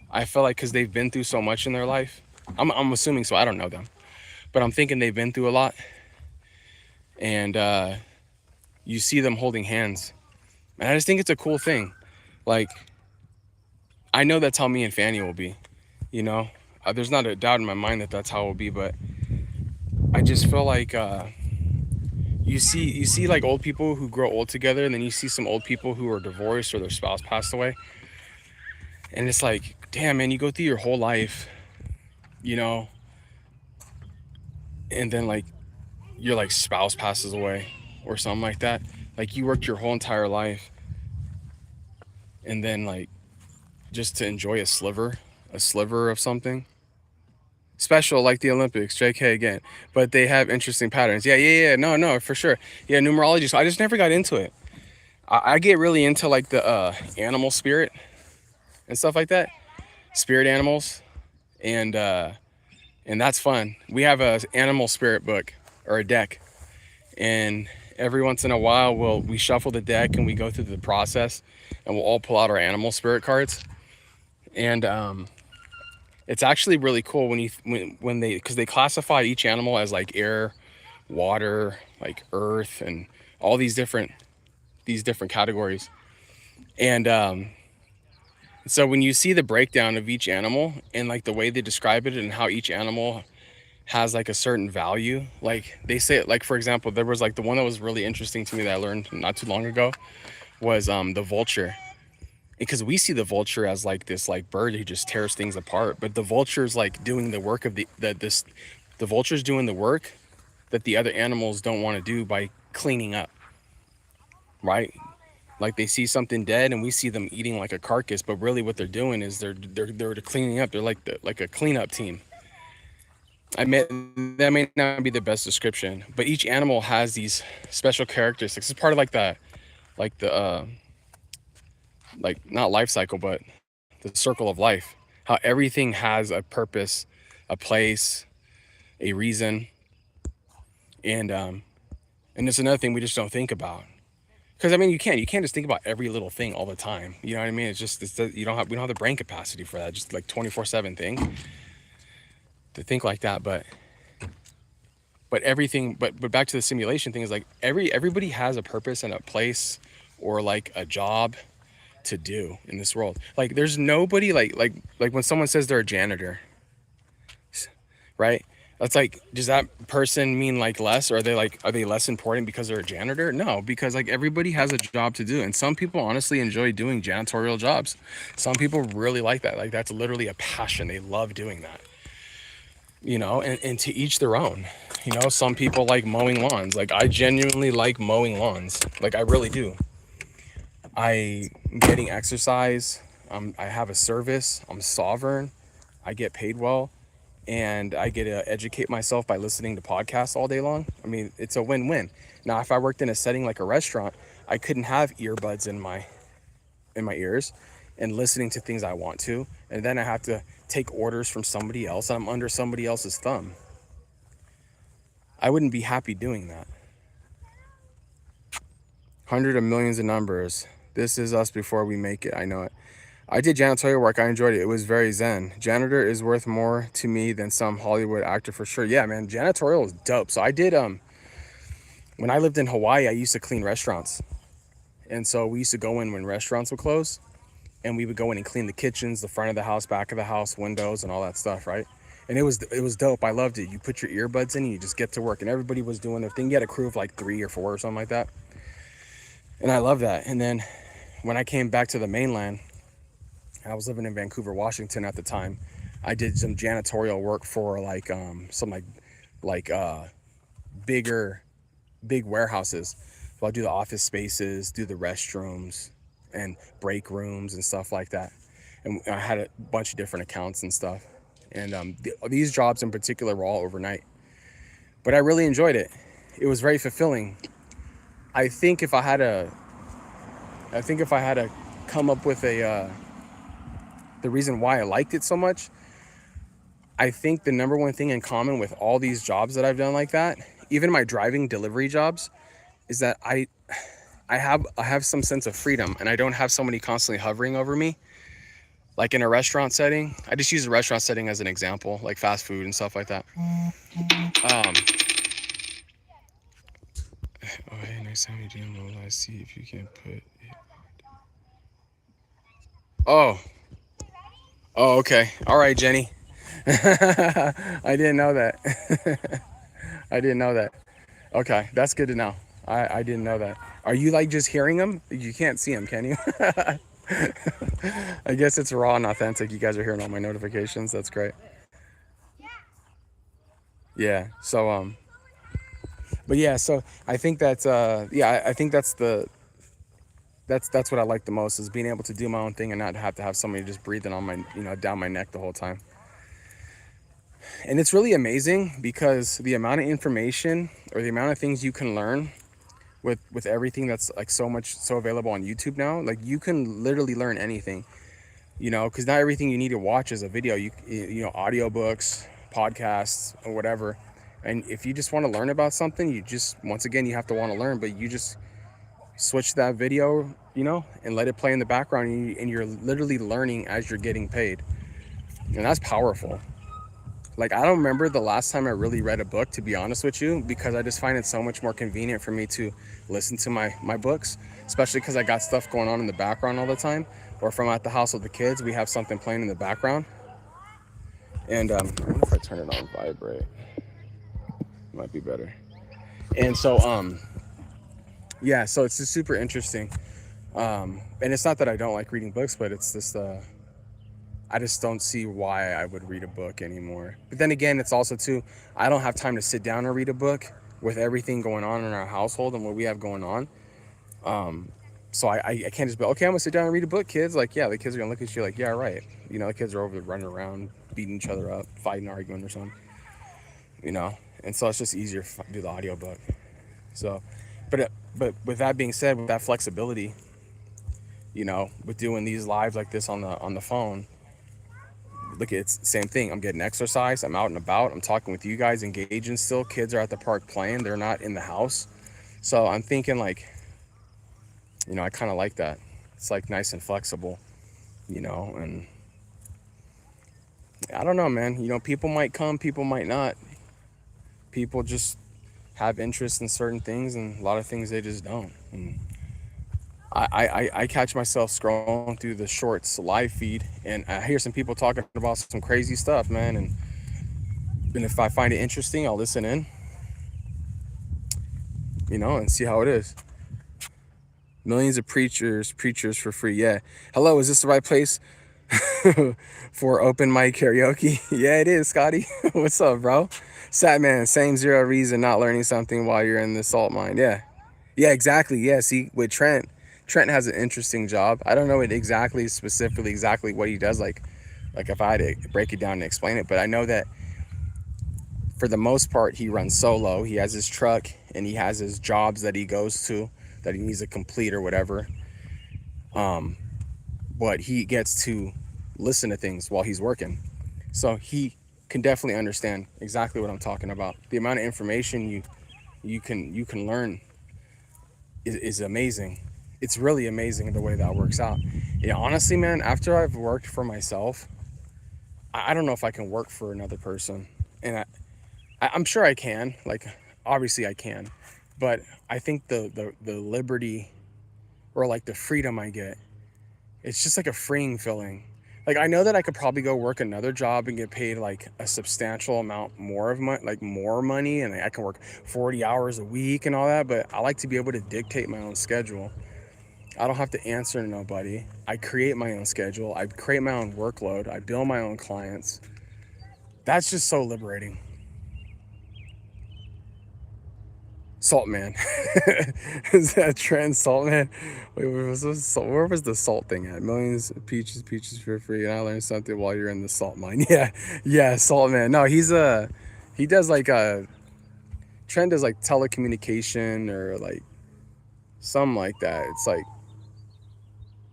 I feel like because they've been through so much in their life. I'm assuming so. I don't know them, but I'm thinking they've been through a lot, and you see them holding hands. And I just think it's a cool thing. Like, I know that's how me and Fanny will be, you know? There's not a doubt in my mind that that's how it will be, but I just feel like you see like old people who grow old together, and then you see some old people who are divorced or their spouse passed away. And it's like, damn, man, you go through your whole life, you know, and then like your like spouse passes away or something like that. Like you worked your whole entire life, and then like just to enjoy a sliver of something special, like the Olympics, JK again, but they have interesting patterns. Yeah, no, for sure. Yeah, numerology. So I just never got into it. I get really into like the animal spirit and stuff like that, spirit animals, and that's fun. We have a animal spirit book or a deck, and every once in a while we shuffle the deck and we go through the process, and we'll all pull out our animal spirit cards. And it's actually really cool when they, because they classify each animal as like air, water, like earth, and all these different categories. And so when you see the breakdown of each animal and like the way they describe it and how each animal has like a certain value, like they say, like for example, there was like the one that was really interesting to me that I learned not too long ago was the vulture. Because we see the vulture as like this like bird who just tears things apart, but the vulture's like doing the work of the vulture's doing the work that the other animals don't want to do by cleaning up, right? Like they see something dead and we see them eating like a carcass, but really what they're doing is they're cleaning up. They're like a cleanup team. That may not be the best description, but each animal has these special characteristics. It's part of like the like not life cycle, but the circle of life, how everything has a purpose, a place, a reason. And it's another thing we just don't think about. Because I mean, you can't just think about every little thing all the time. You know what I mean? We don't have the brain capacity for that. Just like 24/7 thing to think like that. But everything, but back to the simulation thing is like everybody has a purpose and a place or like a job to do in this world. Like there's nobody like when someone says they're a janitor, right? That's like, does that person mean like less, or are they less important because they're a janitor? No, because like everybody has a job to do, and some people honestly enjoy doing janitorial jobs. Some people really like that. Like that's literally a passion. They love doing that, you know, and to each their own. You know, some people like mowing lawns. Like I genuinely like mowing lawns. Like I really do. I'm getting exercise. I have a service. I'm sovereign. I get paid well, and I get to educate myself by listening to podcasts all day long. I mean, it's a win-win. Now, if I worked in a setting like a restaurant, I couldn't have earbuds in my ears and listening to things I want to, and then I have to take orders from somebody else. I'm under somebody else's thumb. I wouldn't be happy doing that. 100 of millions of numbers. This is us before we make it. I know it. I did janitorial work. I enjoyed it. It was very zen. Janitor is worth more to me than some Hollywood actor for sure. Yeah, man, janitorial is dope. So I did, when I lived in Hawaii, I used to clean restaurants. And so we used to go in when restaurants would close, and we would go in and clean the kitchens, the front of the house, back of the house, windows, and all that stuff, right? And it was dope. I loved it. You put your earbuds in and you just get to work, and everybody was doing their thing. You had a crew of like 3 or 4 or something like that. And I love that. And then when I came back to the mainland, I was living in Vancouver, Washington at the time. I did some janitorial work for like some big warehouses. So I'll do the office spaces, do the restrooms and break rooms and stuff like that. And I had a bunch of different accounts and stuff. And these jobs in particular were all overnight. But I really enjoyed it. It was very fulfilling. I think if I had to come up with the reason why I liked it so much, I think the number one thing in common with all these jobs that I've done like that, even my driving delivery jobs, is that I have some sense of freedom, and I don't have somebody constantly hovering over me. Like in a restaurant setting, I just use a restaurant setting as an example, like fast food and stuff like that. Oh, hey, next time you do them, let's see if you can put it. Oh. Oh, okay. All right, Jenny. I didn't know that. I didn't know that. Okay, that's good to know. I didn't know that. Are you like just hearing them? You can't see them, can you? I guess it's raw and authentic. You guys are hearing all my notifications. That's great. Yeah. So but yeah, so I think that's yeah, I think that's that's what I like the most, is being able to do my own thing and not have to have somebody just breathing on my, down my neck the whole time. And it's really amazing because the amount of information or the amount of things you can learn with everything that's like so available on YouTube now, like you can literally learn anything, because not everything you need to watch is a video. Audiobooks, podcasts, or whatever. And if you just want to learn about something, once again, you have to want to learn, but you just switch that video, and let it play in the background, and you're literally learning as you're getting paid. And that's powerful. Like, I don't remember the last time I really read a book, to be honest with you, because I just find it so much more convenient for me to listen to my books, especially because I got stuff going on in the background all the time. Or if I'm at the house with the kids, we have something playing in the background. And I wonder if I turn it on vibrate. Might be better. And so, yeah, so it's just super interesting. And it's not that I don't like reading books, but it's just, I just don't see why I would read a book anymore. But then again, it's also too, I don't have time to sit down and read a book with everything going on in our household and what we have going on. So I can't just be, okay, I'm gonna sit down and read a book, kids. Like, yeah, the kids are gonna look at you like, yeah, right. The kids are over there running around, beating each other up, fighting, arguing or something, And so it's just easier to do the audiobook. So, but with that being said, with that flexibility, with doing these lives like this on the phone, look, it's the same thing. I'm getting exercise. I'm out and about. I'm talking with you guys, engaging still. Kids are at the park playing. They're not in the house. So I'm thinking like, I kind of like that. It's like nice and flexible, and I don't know, man. People might come, people might not. People just have interest in certain things, and a lot of things they just don't. And I catch myself scrolling through the shorts live feed, and I hear some people talking about some crazy stuff, man. And if I find it interesting, I'll listen in, and see how it is. Millions of preachers for free. Yeah. Hello, is this the right place for open mic karaoke? Yeah, it is, Scotty. What's up, bro? Satman, same zero reason not learning something while you're in the salt mine. Yeah. Yeah, exactly. Yeah, see, with Trent has an interesting job. I don't know specifically exactly what he does, like if I had to break it down and explain it, but I know that for the most part, he runs solo. He has his truck and he has his jobs that he goes to that he needs to complete or whatever. But he gets to listen to things while he's working. So he can definitely understand exactly what I'm talking about. The amount of information you can learn is amazing. It's really amazing the way that works out. Yeah, honestly, man, after I've worked for myself, I don't know if I can work for another person. And I'm sure I can, like, obviously I can, but I think the liberty or like the freedom I get, it's just like a freeing feeling. Like, I know that I could probably go work another job and get paid like a substantial amount more of more money, and I can work 40 hours a week and all that, but I like to be able to dictate my own schedule. I don't have to answer to nobody. I create my own schedule. I create my own workload. I bill my own clients. That's just so liberating. Salt Man. Is that trend, Salt Man? Wait, where was the salt thing at? Millions of peaches for free, and I learned something while you're in the salt mine. Yeah, Salt Man. No, he does like Trend does like telecommunication or like something like that. It's like,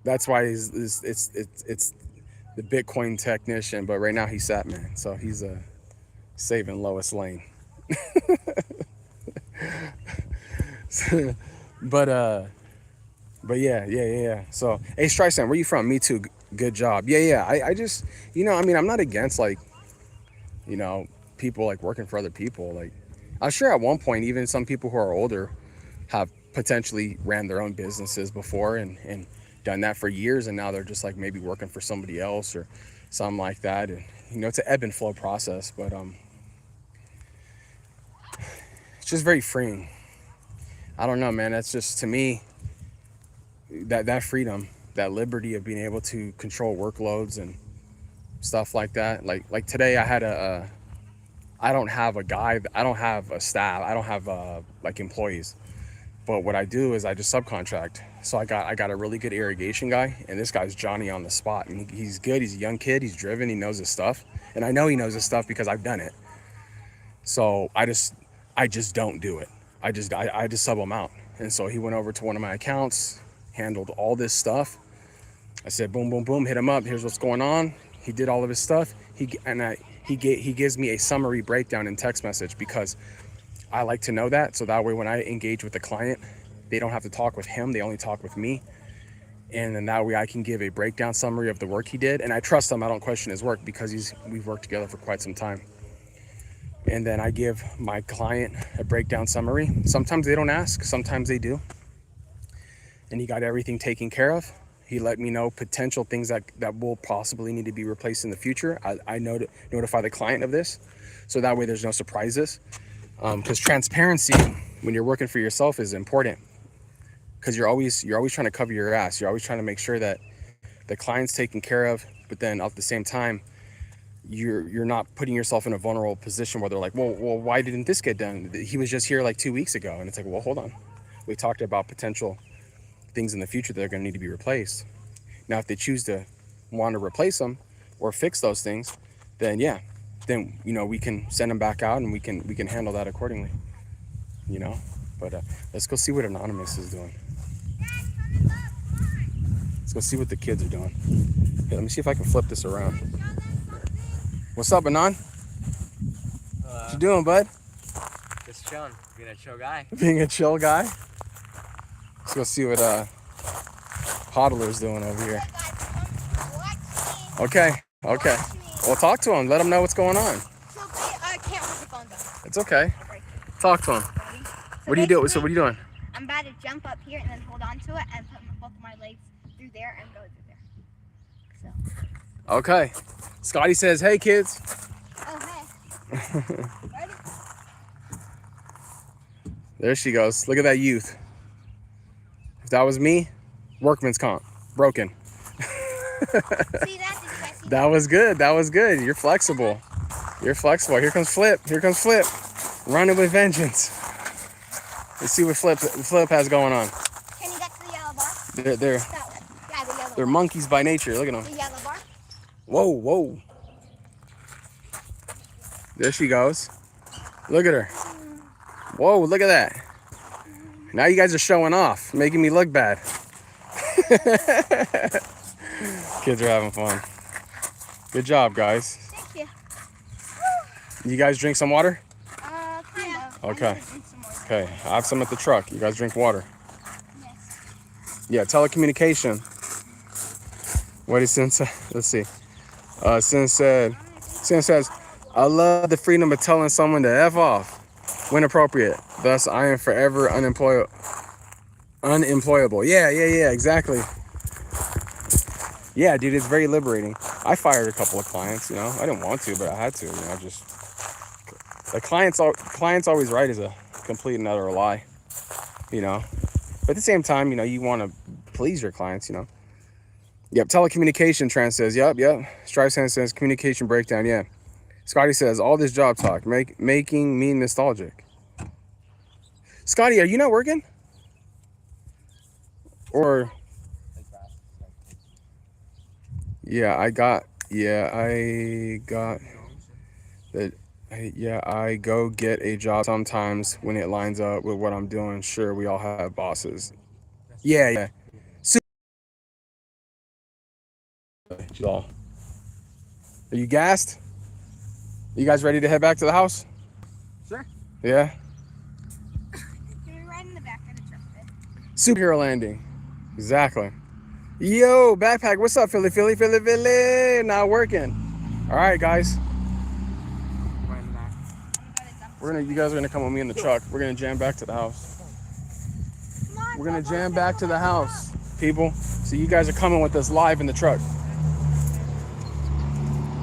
that's why it's the Bitcoin technician, but right now he's Satman, so he's saving Lois Lane. but yeah. So, hey, Streisand, where you from? Me too. Good job. Yeah. I just, I'm not against like, people like working for other people. Like, I'm sure at one point, even some people who are older have potentially ran their own businesses before and done that for years, and now they're just like maybe working for somebody else or something like that. And you know, it's an ebb and flow process, but it's just very freeing. I don't know, man. That's just, to me, that freedom, that liberty of being able to control workloads and stuff like that. Like today I had I don't have a guy, I don't have a staff, I don't have like employees. But what I do is I just subcontract. So I got a really good irrigation guy, and this guy's Johnny on the spot. And he's good, he's a young kid, he's driven, he knows his stuff. And I know he knows his stuff because I've done it. So I just don't do it. I just sub him out. And so he went over to one of my accounts, handled all this stuff. I said, boom, boom, boom, hit him up. Here's what's going on. He did all of his stuff. He gives me a summary breakdown in text message, because I like to know that. So that way, when I engage with the client, they don't have to talk with him. They only talk with me. And then that way I can give a breakdown summary of the work he did. And I trust him. I don't question his work because we've worked together for quite some time. And then I give my client a breakdown summary. Sometimes they don't ask, sometimes they do. And he got everything taken care of. He let me know potential things that will possibly need to be replaced in the future. I notify the client of this, so that way there's no surprises. Because transparency when you're working for yourself is important, because you're always trying to cover your ass. You're always trying to make sure that the client's taken care of, but then at the same time, you're not putting yourself in a vulnerable position where they're like, well, why didn't this get done? He was just here like 2 weeks ago. And it's like, well, hold on. We talked about potential things in the future that are going to need to be replaced. Now, if they choose to want to replace them or fix those things, then yeah, then, you know, we can send them back out and we can handle that accordingly, you know. But let's go see what Anonymous is doing. Let's go see what the kids are doing. Okay, let me see if I can flip this around. What's up, Anon? What you doing, bud? Just chilling, being a chill guy. Being a chill guy? Let's go see what Hodler's doing over here. Okay. Well, talk to him. Let him know what's going on. I can't hold the phone down. It's okay. Talk to him. What are you doing? So what are you doing? I'm about to jump up here and then hold on to it and put both of my legs through there and go through there. So. Okay. Scotty says, hey, kids. Oh, hey. Ready? There she goes. Look at that youth. If that was me, workman's comp. Broken. See that? Did you guys see That was good. That was good. You're flexible. You're flexible. Here comes Flip. Here comes Flip. Running with vengeance. Let's see what Flip has going on. Can you get to the yellow bar? They're That one. Yeah, the yellow they're bar. monkeys by nature. Look at them. The yellow bar? Whoa. There she goes. Look at her. Whoa, look at that. Now you guys are showing off, making me look bad. Kids are having fun. Good job, guys. Thank you. You guys drink some water? Kind of. Okay. Okay, I have some at the truck. You guys drink water. Yes. Yeah, telecommunication. What is Sin say? Let's see. Sin says, I love the freedom of telling someone to F off when appropriate. Thus, I am forever unemployable. Yeah, exactly. Yeah, dude, it's very liberating. I fired a couple of clients, you know. I didn't want to, but I had to, you know, just... The client's always right is a complete and utter lie, you know. But at the same time, you know, you want to please your clients, you know. Yep, telecommunication, Trent says, yep. Strive says, communication breakdown, yeah. Scotty says, all this job talk, making me nostalgic. Scotty, are you not working? Or... I got that. I go get a job sometimes when it lines up with what I'm doing. Sure, we all have bosses. Yeah. Are you gassed? You guys ready to head back to the house? Sure. Yeah. You're right in the back of the truck bed. Superhero landing. Exactly. Yo, backpack. What's up, Philly? Not working. All right, guys. You guys are gonna come with me in the truck. We're gonna jam back to the house. We're gonna jam back to the house, people. So you guys are coming with us live in the truck.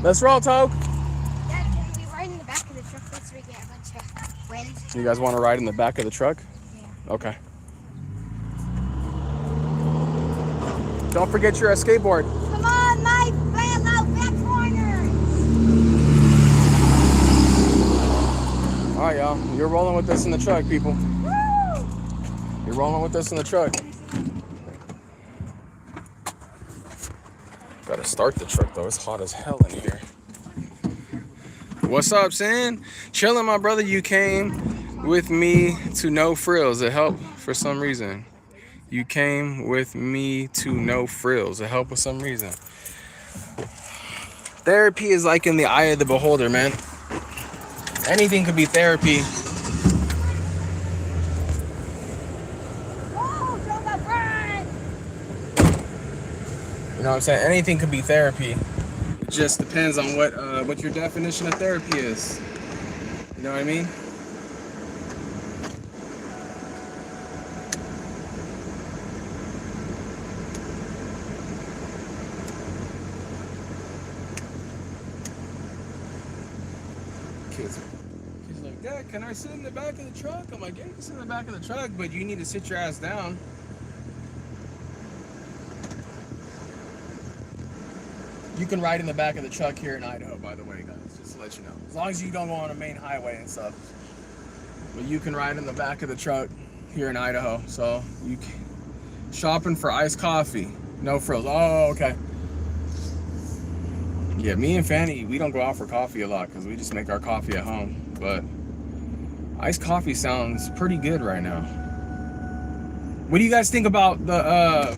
Let's roll, Toke. Dad, can we ride in the back of the truck so we get a bunch of wind? You guys want to ride in the back of the truck? Yeah. Okay. Don't forget your skateboard. Come on, my fellow back corners. All right, y'all. You're rolling with us in the truck, people. Woo! You're rolling with us in the truck. Gotta start the truck though. It's hot as hell in here. What's up, Sin? Chilling, my brother. You came with me to No Frills. It helped for some reason. You came with me to No Frills. It helped for some reason. Therapy is like in the eye of the beholder, man. Anything could be therapy. Whoa, don't go burn! You know what I'm saying? Anything could be therapy. It just depends on what your definition of therapy is. You know what I mean? Kids like, Dad, can I sit in the back of the truck? I'm like, yeah, you can sit in the back of the truck, but you need to sit your ass down. You can ride in the back of the truck here in Idaho, by the way, guys, just to let you know. As long as you don't go on a main highway and stuff. But you can ride in the back of the truck here in Idaho. So you can, shopping for iced coffee, no frills. Oh, okay. Yeah, me and Fanny, we don't go out for coffee a lot because we just make our coffee at home. But iced coffee sounds pretty good right now. What do you guys think about the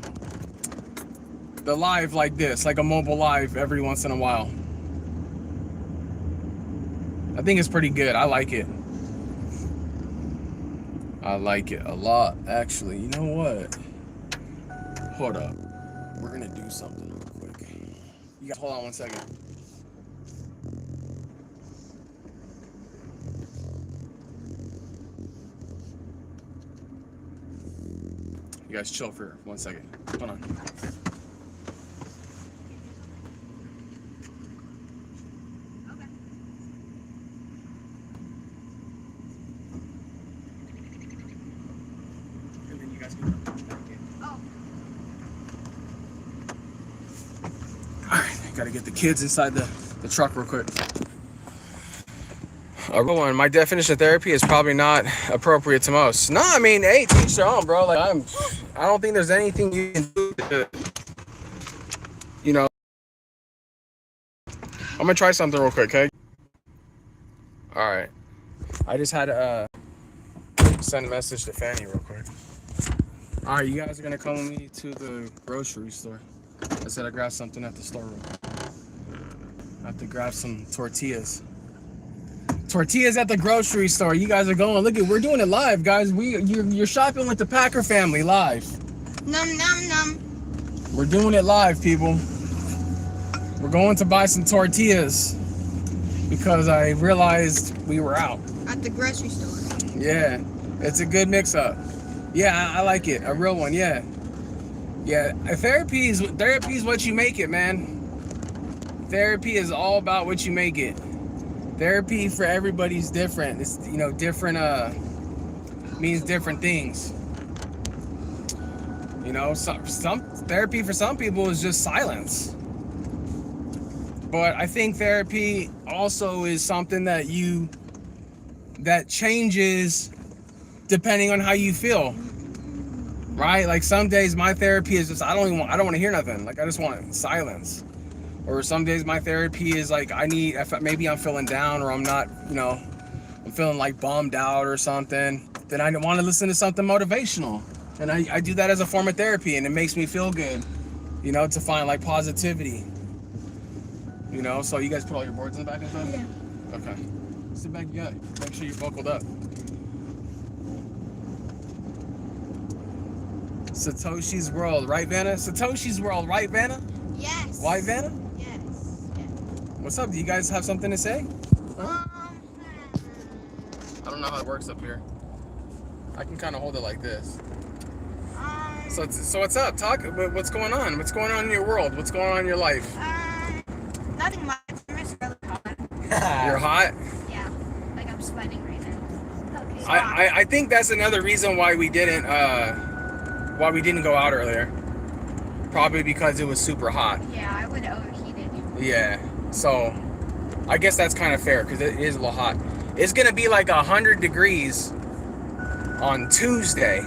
live like this, like a mobile live every once in a while? I think it's pretty good. I like it. I like it a lot, actually. You know what? Hold up. We're gonna do something real quick. You guys hold on 1 second. You guys chill for 1 second. Hold on. Gotta get the kids inside the truck real quick. One, my definition of therapy is probably not appropriate to most. No, I mean, hey, teach their own, bro. Like I don't think there's anything you can do to, you know. I'm gonna try something real quick, okay? All right. I just had to send a message to Fanny real quick. All right, you guys are gonna come with me to the grocery store. I said I grabbed something at the storeroom. I have to grab some tortillas. Tortillas at the grocery store. You guys are going. Look, we're doing it live, guys. You're shopping with the Packer family live. Num num num. We're doing it live, people. We're going to buy some tortillas because I realized we were out. At the grocery store. Yeah, it's a good mix-up. Yeah, I like it. A real one. Yeah. Yeah, therapy is what you make it, man. Therapy is all about what you make it. Therapy for everybody's different. It's, you know, different means different things. You know, some therapy for some people is just silence. But I think therapy also is something that changes depending on how you feel. Right? Like some days my therapy is just I don't want to hear nothing. Like I just want silence. Or some days my therapy is like maybe I'm feeling down or I'm not, you know, I'm feeling like bummed out or something. Then I want to listen to something motivational. And I do that as a form of therapy and it makes me feel good, you know, to find like positivity. You know, so you guys put all your boards in the back and stuff? Yeah. Okay. Sit back, you got it. Make sure you're buckled up. Satoshi's World, right, Vanna? Satoshi's World, right, Vanna? Yes. Why, Vanna? Yes. What's up? Do you guys have something to say? Huh? I don't know how it works up here. I can kind of hold it like this. So what's up? Talk. What's going on? What's going on in your world? What's going on in your life? Nothing much. I'm just really hot. You're hot. Yeah, like I'm sweating right now. Okay. I think that's another reason why we didn't go out earlier. Probably because it was super hot. Yeah, I would have overheated. Yeah. So I guess that's kind of fair because it is a little hot. It's gonna be like 100 degrees on Tuesday.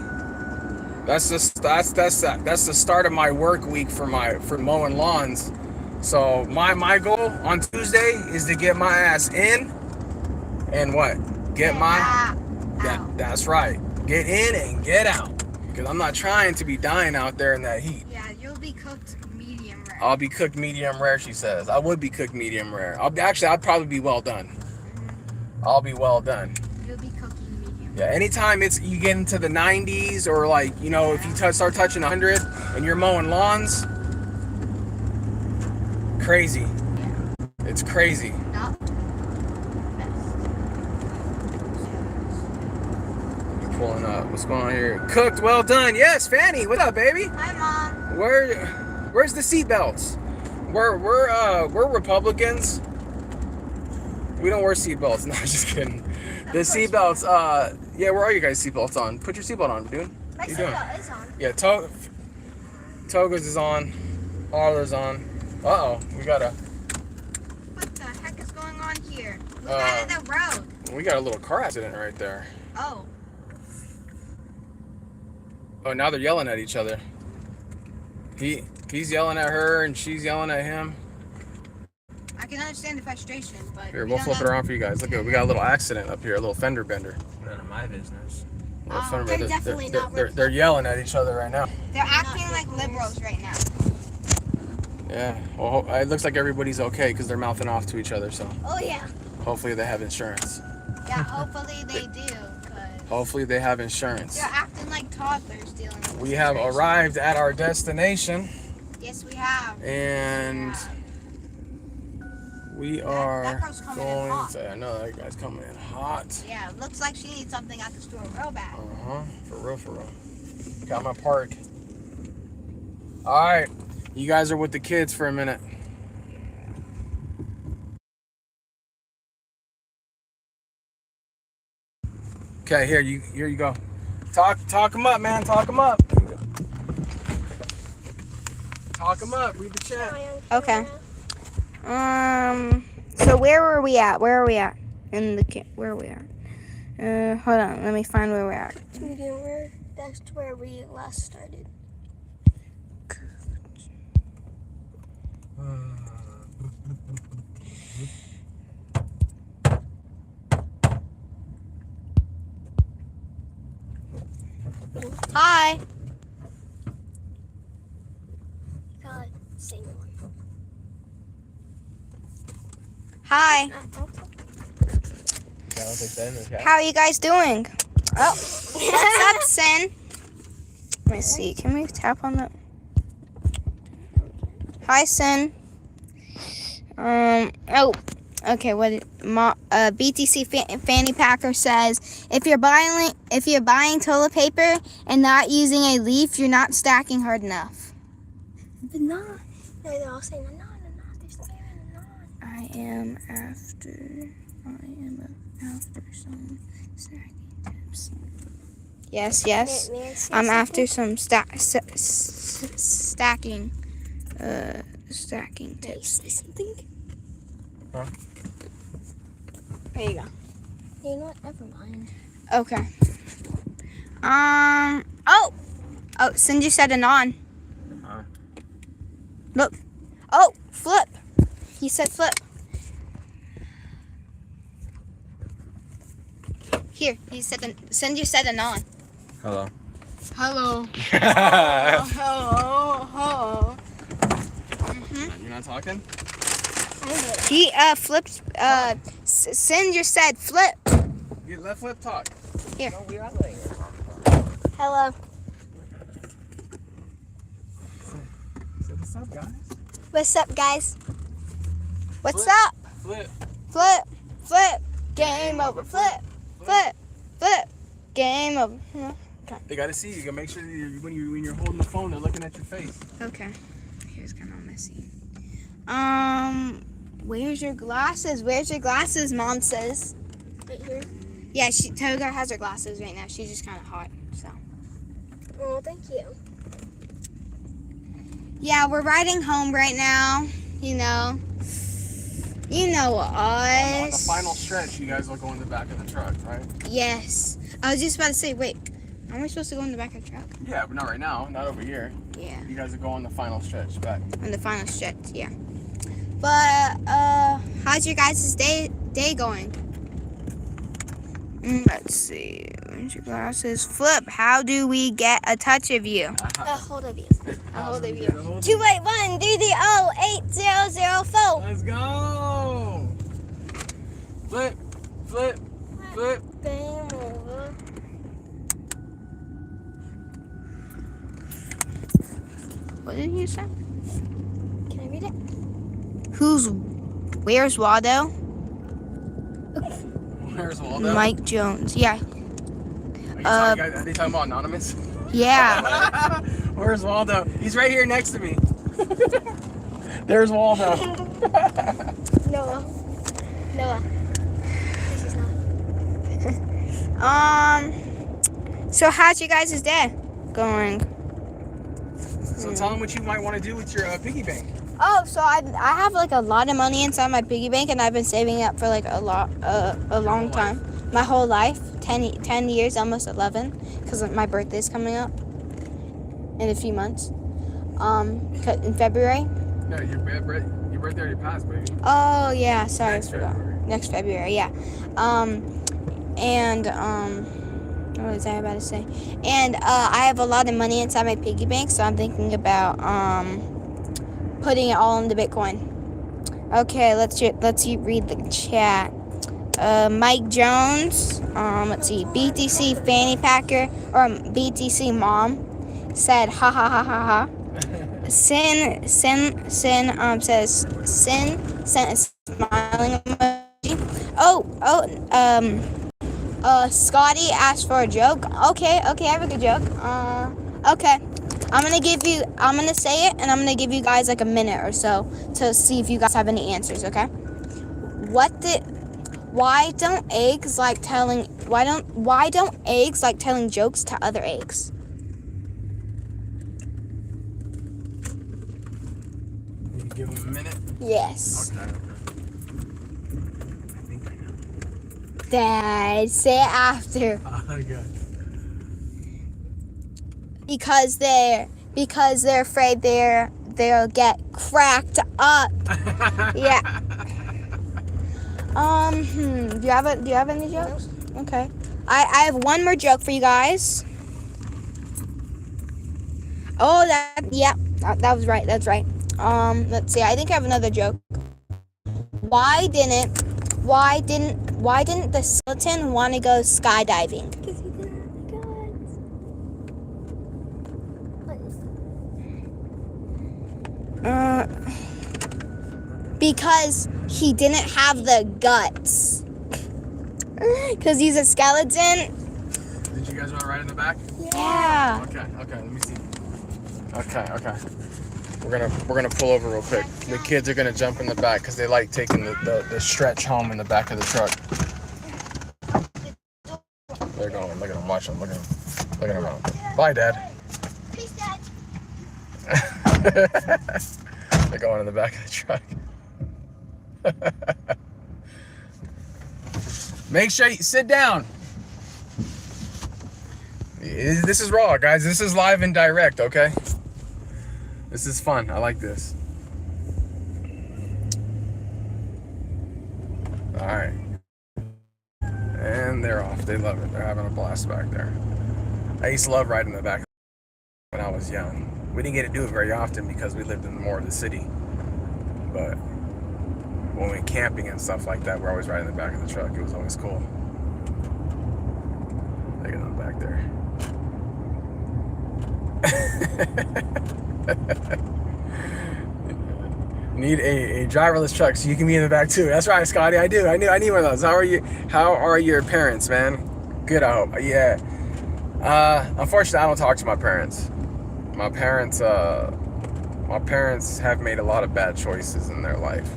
That's the start of my work week for mowing lawns. So my goal on Tuesday is to get my ass in and what? That's right. Get in and get out. Because I'm not trying to be dying out there in that heat. Yeah, you'll be cooked medium rare. I'll be cooked medium rare, she says. I would be cooked medium rare. I'd probably be well done. I'll be well done. You'll be cooking medium. Yeah, anytime you get into the 90s or like, you know, if you start touching 100 and you're mowing lawns, crazy. Yeah. It's crazy. Not Pulling up. What's going on here? Cooked, well done. Yes, Fanny. What's up, baby? Hi, Mom. Where's the seatbelts? We're Republicans. We don't wear seatbelts. No, just kidding. The seatbelts. Yeah. Where are you guys' seatbelts on? Put your seatbelt on, dude. My What you doing? seatbelt is on. Yeah. Toga's is on. Arla's on. Uh oh. We got What the heck is going on here? Look out of the road. a little car accident right there. Oh. Oh, now they're yelling at each other. He's yelling at her and she's yelling at him. I can understand the frustration, but Here, we'll flip it around for you guys. Look at, we got a little accident up here, a little fender bender. None of my business. They're definitely not. They're yelling at each other right now. They're acting like liberals right now. Yeah. Well, it looks like everybody's okay because they're mouthing off to each other. So Oh yeah. hopefully they have insurance. Yeah, hopefully they do. Hopefully they have insurance. They're acting like toddlers dealing with We have arrived at our destination. Yes, we have. And we are that girl's coming in going hot. to. I know that guy's coming in hot. Yeah, looks like she needs something at the store real bad. For real. Got my park. All right, you guys are with the kids for a minute. Okay, here you go. Talk them up, man. Talk them up. Talk them up. Read the chat. Okay. So where are we at? Where are we at? Where are we at? Hold on. Let me find where we're at. Medium rare. That's where we last started. Hi. God, same one. Hi. How are you guys doing? Oh, what's up, Sin? Let me see. Can we tap on that? Hi, Sin. Oh, okay. BTC Fanny Packer says if you're buying toilet paper and not using a leaf, you're not stacking hard enough. But not. No, they're all saying no. They're saying no. I am after some stacking tips. Yes. I'm after some stacking tips. Say something. Huh? There you go. You know what? Never mind. Okay. Cindy said anon. Huh? Look. Oh, flip. He said flip. Here, Cindy said anon. Hello. Hello. Hello. You're not talking? He flipped. Cinder said flip. Let Flip talk. Here. No, we are laying. Hello. Say what's up, guys? What's up, guys? What's Flip. up? Flip. Flip. Game over. Flip. Game over. Okay. They gotta see you. You gotta make sure that when you're holding the phone, they're looking at your face. Okay. Here's kind of messy. Where's your glasses? Where's your glasses? Mom says. Right here. Yeah, Toga has her glasses right now. She's just kind of hot, so. Oh, thank you. Yeah, we're riding home right now. You know On the us. final stretch, you guys will go in the back of the truck, right? Yes. I was just about to say, wait, aren't we supposed to go in the back of the truck? Yeah, but not right now. Not over here. Yeah. You guys will go on the final stretch back. On the final stretch, yeah. But how's your guys' day going? Let's see. Where's your glasses? Flip. How do we get a touch of you? A hold of you. A hold of you. Get a hold of 281-330-8004. Let's go! Flip, flip, flip. Game over. What did you say? Can I read it? Where's Waldo? Where's Waldo? Mike Jones. Yeah. Are they talking about Anonymous? Yeah. Where's Waldo? He's right here next to me. There's Waldo. Noah. This is not. So how's your guys' day going? So tell them what you might want to do with your piggy bank. Oh, so I have like a lot of money inside my piggy bank, and I've been saving it up for like a long time. My whole life, 10 years, almost 11, because my birthday's coming up in a few months. In February. No, your birthday already passed, baby. Oh yeah, sorry, Next I forgot. February. Next February, yeah. What was I about to say? And I have a lot of money inside my piggy bank, so I'm thinking about putting it all into Bitcoin. Okay, let's read the chat. Mike Jones, let's see, BTC Fanny Packer, or BTC Mom, said ha ha ha ha ha. Sin says Sin sent a smiling emoji. Scotty asked for a joke. Okay, I have a good joke. Okay. I'm gonna say it, and I'm gonna give you guys like a minute or so to see if you guys have any answers, okay? Why don't eggs like telling jokes to other eggs? You give them a minute? Yes. Okay. I think I know. Dad, say it after. Okay. Because they're afraid they'll get cracked up. Yeah. Do you have any jokes? Okay. I have one more joke for you guys. Oh, that was right. That's right. Let's see. I think I have another joke. Why didn't the skeleton want to go skydiving? Because he didn't have the guns. Because he didn't have the guts. Because he's a skeleton. Did you guys want to ride in the back? Yeah. Okay, let me see. Okay. We're gonna pull over real quick. The kids are gonna jump in the back because they like taking the stretch home in the back of the truck. They're going. Look at them. Watch them. Look at them out. Bye, Dad. Peace, Dad. They're going in the back of the truck. Make sure you sit down. This is raw, guys. This is live and direct, okay? This is fun. I like this. All right. And they're off. They love it. They're having a blast back there. I used to love riding in the back when I was young. We didn't get to do it very often because we lived in more of the city. But when we went camping and stuff like that, we're always riding in the back of the truck. It was always cool. Look at them back there. Need a driverless truck so you can be in the back too. That's right, Scotty. I do. I need one of those. How are you? How are your parents, man? Good, I hope. Yeah. Unfortunately, I don't talk to my parents. My parents have made a lot of bad choices in their life,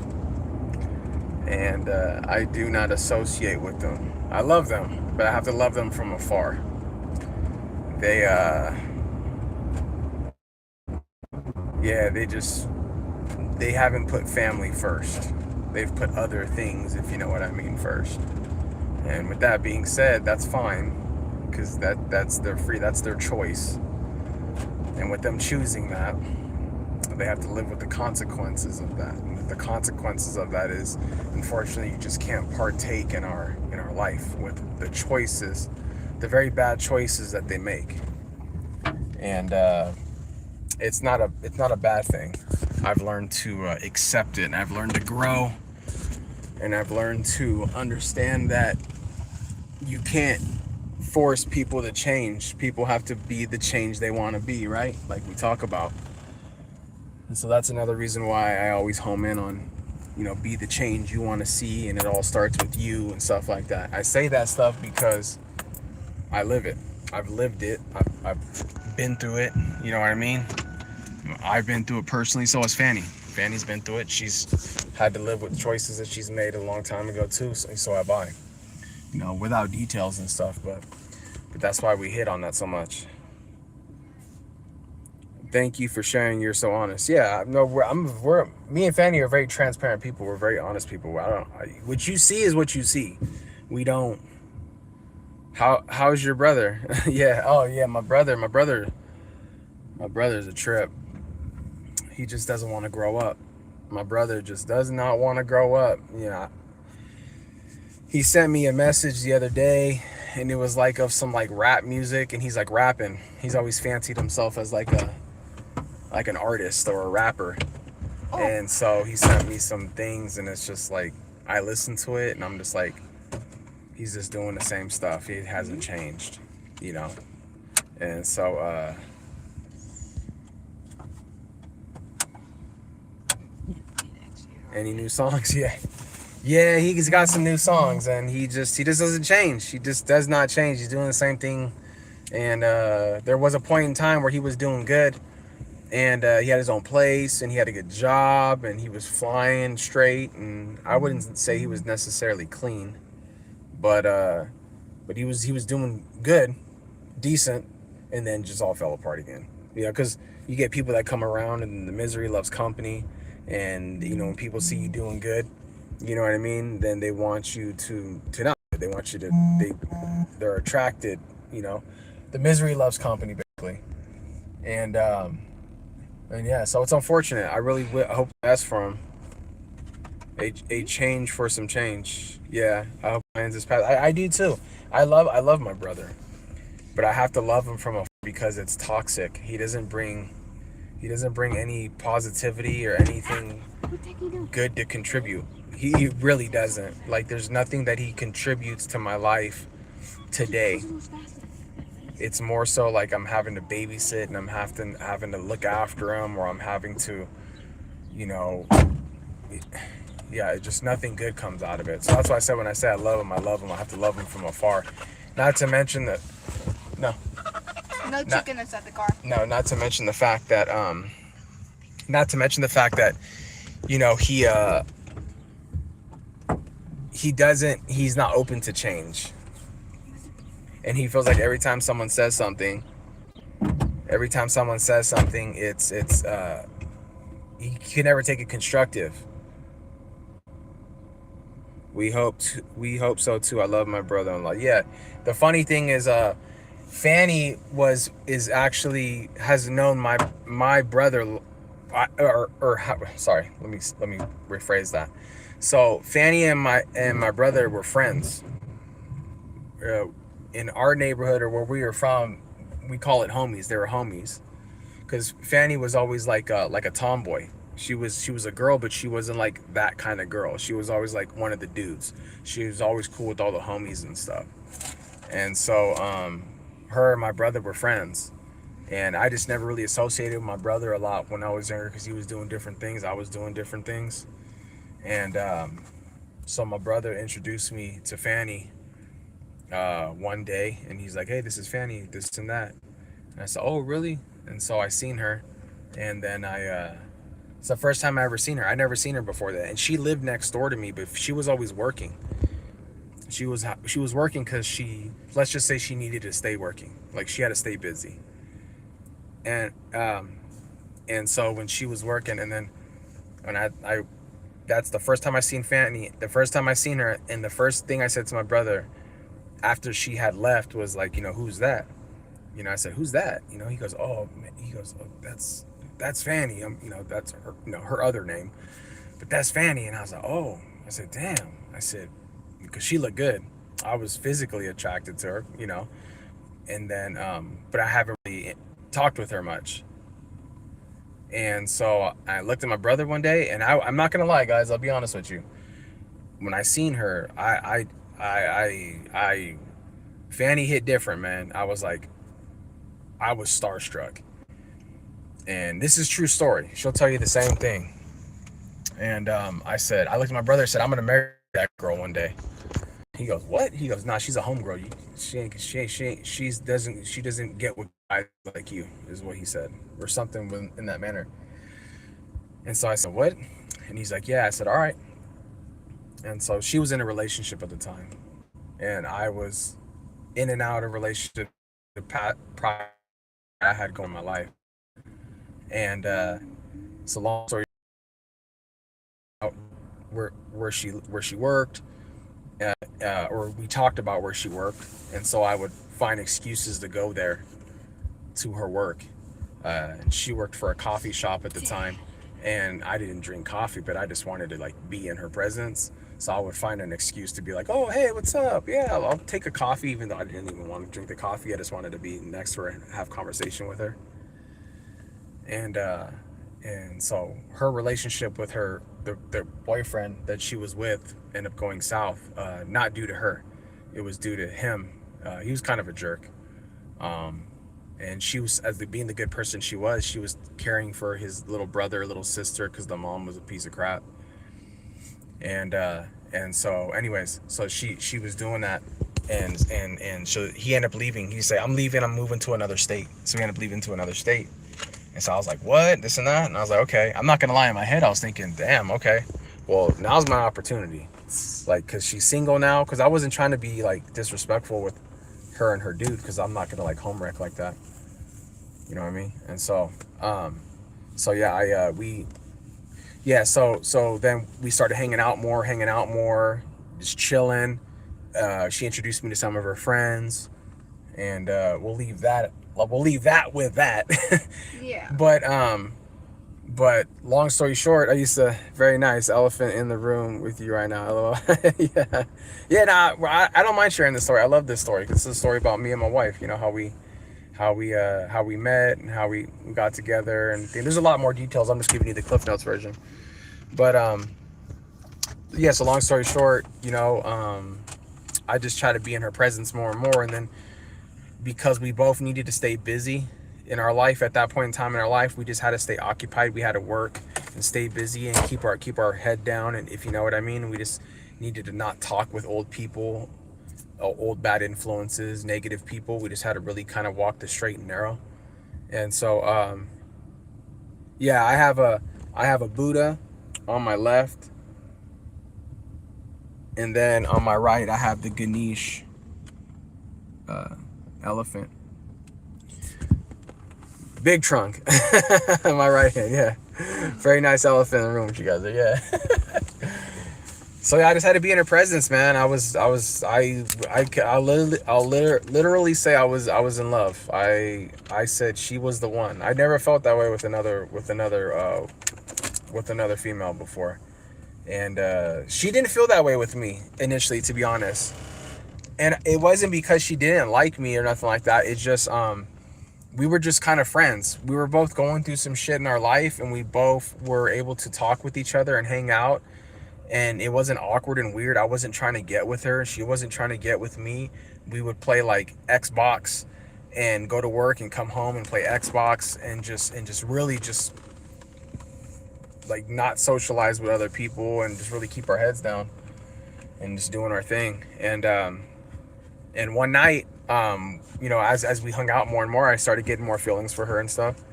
and I do not associate with them. I love them, but I have to love them from afar. They they haven't put family first. They've put other things, if you know what I mean, first. And with that being said, that's fine, because that's their choice. And with them choosing that, they have to live with the consequences of that. And the consequences of that is, unfortunately, you just can't partake in our life with the choices, the very bad choices that they make. And it's not a bad thing. I've learned to accept it, and I've learned to grow, and I've learned to understand that you can't force people to change. People have to be the change they want to be, right? Like we talk about. And so that's another reason why I always home in on, be the change you want to see, and it all starts with you and stuff like that. I say that stuff because I live it. I've lived it. I've been through it. You know what I mean? I've been through it personally. So has Fanny. Fanny's been through it. She's had to live with choices that she's made a long time ago too. So have I. Without details and stuff, but that's why we hit on that so much. Thank you for sharing. You're so honest. Yeah, no, me and Fanny are very transparent people. We're very honest people. What you see is what you see. We don't. How's your brother? Yeah. Oh yeah, my brother's a trip. He just doesn't want to grow up. My brother just does not want to grow up. He sent me a message the other day, and it was like of some like rap music, and he's like rapping. He's always fancied himself as like an artist or a rapper. Oh. And so he sent me some things, and it's just like I listen to it, and I'm just like, he's just doing the same stuff. He hasn't changed, And so any new songs? Yeah, he's got some new songs, and he just doesn't change. He just does not change. He's doing the same thing. And there was a point in time where he was doing good, and he had his own place, and he had a good job, and he was flying straight. And I wouldn't say he was necessarily clean, but he was doing good, decent, and then just all fell apart again. Because you get people that come around, and the misery loves company, and when people see you doing good, you know what I mean, then they want you to not. They want you to. They're attracted. The misery loves company, basically. And yeah, so it's unfortunate. I really hope the best for him. A change for some change. Yeah, I hope he ends his path. I do too. I love my brother, but I have to love him from afar because it's toxic. He doesn't bring any positivity or anything good to contribute. He really doesn't. Like, there's nothing that he contributes to my life today. It's more so like I'm having to babysit, and I'm having to look after him, or I'm having to, yeah, just nothing good comes out of it. So that's why I said, when I say I love him, I have to love him from afar. Not to mention that, no chicken inside the car. No, not to mention the fact that, he's not open to change. And he feels like every time someone says something, it's he can never take it constructive. We hope so too. I love my brother-in-law. Yeah. The funny thing is, Fanny has known my brother, sorry, let me rephrase that. So Fanny and my brother were friends. In our neighborhood, or where we were from, we call it homies. They were homies, because Fanny was always like a tomboy. She was a girl, but she wasn't like that kind of girl. She was always like one of the dudes. She was always cool with all the homies and stuff. And so her and my brother were friends, and I just never really associated with my brother a lot when I was younger, because he was doing different things, I was doing different things. And so my brother introduced me to Fanny, one day, and he's like, hey, this is Fanny, this and that. And I said, oh, really? And so I seen her, and then it's the first time I ever seen her. I never seen her before that, and she lived next door to me, but she was always working. She was working because let's just say she needed to stay working, like she had to stay busy. And so when she was working, and then when I that's the first time I seen Fanny, the first time I seen her, and the first thing I said to my brother after she had left was like, who's that? I said, who's that? He goes, oh, that's Fanny. That's her, her other name, but that's Fanny. And I was like, oh. I said, damn. I said, because she looked good. I was physically attracted to her, and then, but I haven't really talked with her much. And so I looked at my brother one day, and I'm not gonna lie, guys. I'll be honest with you. When I seen her, Fanny hit different, man. I was starstruck. And this is true story. She'll tell you the same thing. And I looked at my brother and said, I'm gonna marry that girl one day. He goes, what? He goes, nah, she's a homegirl. She doesn't get with guys like you, is what he said, or something in that manner. And so I said, what? And he's like, yeah. I said, all right. And so she was in a relationship at the time, and I was in and out of relationship prior I had going in my life. And so long story out, where she worked, or we talked about where she worked, and so I would find excuses to go there to her work. And she worked for a coffee shop at the time, and I didn't drink coffee, but I just wanted to be in her presence. So I would find an excuse to be like, oh, hey, what's up? Yeah, I'll take a coffee, even though I didn't even want to drink the coffee. I just wanted to be next to her and have conversation with her. And so her relationship with the boyfriend that she was with ended up going south, not due to her. It was due to him. He was kind of a jerk. And she was, being the good person she was caring for his little brother, little sister, because the mom was a piece of crap. And so anyways, so she was doing that, and so he ended up leaving. He said, I'm leaving, I'm moving to another state. So he ended up leaving to another state. And so I was like, what? This and that? And I was like, okay. I'm not gonna lie, in my head I was thinking, damn, okay, well, now's my opportunity. Because she's single now, because I wasn't trying to be disrespectful with her and her dude, because I'm not gonna home wreck like that. You know what I mean? And so so then we started hanging out more, just chilling. She introduced me to some of her friends, and we'll leave that with that. Yeah. But long story short, very nice elephant in the room with you right now. LOL. I don't mind sharing this story. I love this story because it's a story about me and my wife. How we met and how we got together, and there's a lot more details. I'm just giving you the Cliff Notes version. But so long story short, I just try to be in her presence more and more, and then because we both needed to stay busy in our life at that point in time in our life, we just had to stay occupied. We had to work and stay busy and keep our head down, and if you know what I mean. We just needed to not talk with old people, old bad influences, negative people. We just had to really kind of walk the straight and narrow. And so I have a Buddha on my left, and then on my right I have the Ganesh elephant, big trunk. On my right hand. Yeah, very nice elephant in the room with you guys there. Yeah. So I just had to be in her presence, man. I'll literally say I was in love. I said she was the one. I never felt that way with another female before, and she didn't feel that way with me initially, to be honest. And it wasn't because she didn't like me or nothing like that. It's just we were just kind of friends. We were both going through some shit in our life, and we both were able to talk with each other and hang out. And it wasn't awkward and weird. I wasn't trying to get with her. She wasn't trying to get with me. We would play Xbox and go to work and come home and play Xbox and just really just not socialize with other people and just really keep our heads down and just doing our thing. And And one night, you know, as we hung out more and more, I started getting more feelings for her and stuff.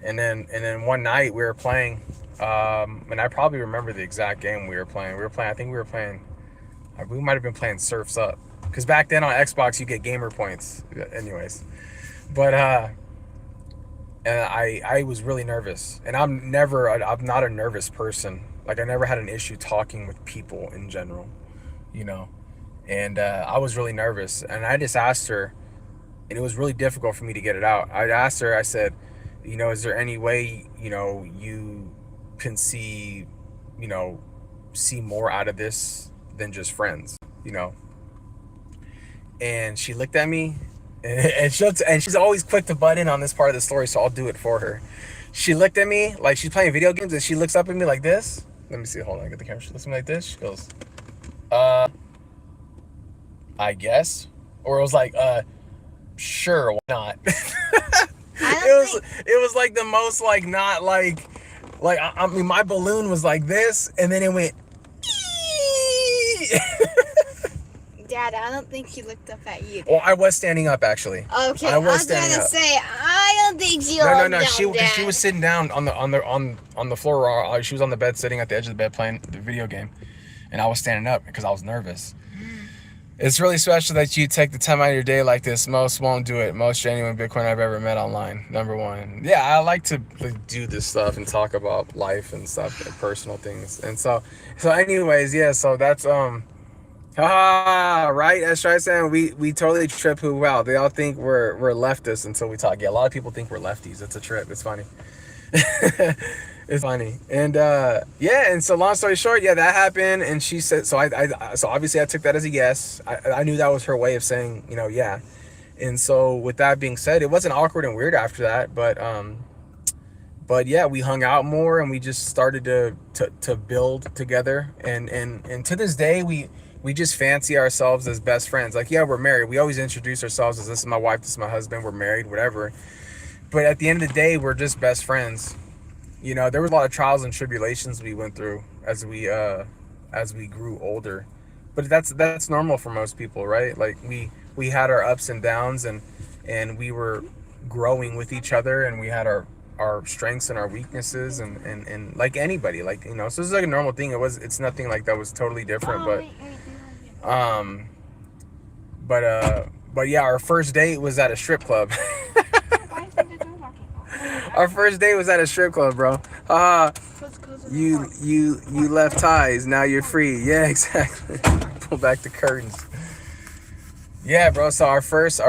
And then one night we were playing, and I probably remember the exact game we were playing. I think we might have been playing Surf's Up, because back then on Xbox you get gamer points. Anyways, but and I was really nervous, and I'm not a nervous person. Like, I never had an issue talking with people in general, you know. And I was really nervous, and I just asked her, and it was really difficult for me to get it out. I asked her, I said, you know, is there any way, you know, you can see more out of this than just friends, you know? And she looked at me, and she's always quick to butt in on this part of the story, so I'll do it for her. She looked at me like she's playing video games, and she looks up at me like this. Let me see, hold on, get the camera. She looks at me like this. She goes, I guess. Or it was like, sure, why not? It was like the most, like, not like I mean, my balloon was like this, and then it went Dad, I don't think she looked up at you. Well, I was standing up, actually. Okay, I was gonna say, I don't think she looked No. down, She was sitting down on the floor. She was on the bed, sitting at the edge of the bed playing the video game, and I was standing up because I was nervous. It's really special that you take the time out of your day like this. Most won't do it. Most genuine Bitcoin I've ever met online. Number one. Yeah, I like to do this stuff and talk about life and stuff and personal things. And so anyways, yeah, so that's right? That's right, saying we totally trip who out. They all think we're leftists until we talk. Yeah, a lot of people think we're lefties. It's a trip. It's funny. It's funny. And yeah, and so long story short, yeah, that happened, and she said, so so obviously I took that as a yes. I knew that was her way of saying, you know, yeah. And so with that being said, it wasn't awkward and weird after that, but yeah, we hung out more, and we just started to build together, and to this day we just fancy ourselves as best friends. Like, yeah, we're married. We always introduce ourselves as, this is my wife, this is my husband, we're married, whatever. But at the end of the day, we're just best friends. You know, there was a lot of trials and tribulations we went through as we grew older, but that's normal for most people, right? Like, we had our ups and downs, and we were growing with each other, and we had our strengths and our weaknesses, and like anybody, like, you know, so this is like a normal thing. It's nothing like that was totally different, but yeah, our first date was at a strip club. Our first date was at a strip club, bro. You left ties, now you're free. Yeah, exactly. Pull back the curtains. Yeah, bro. So our first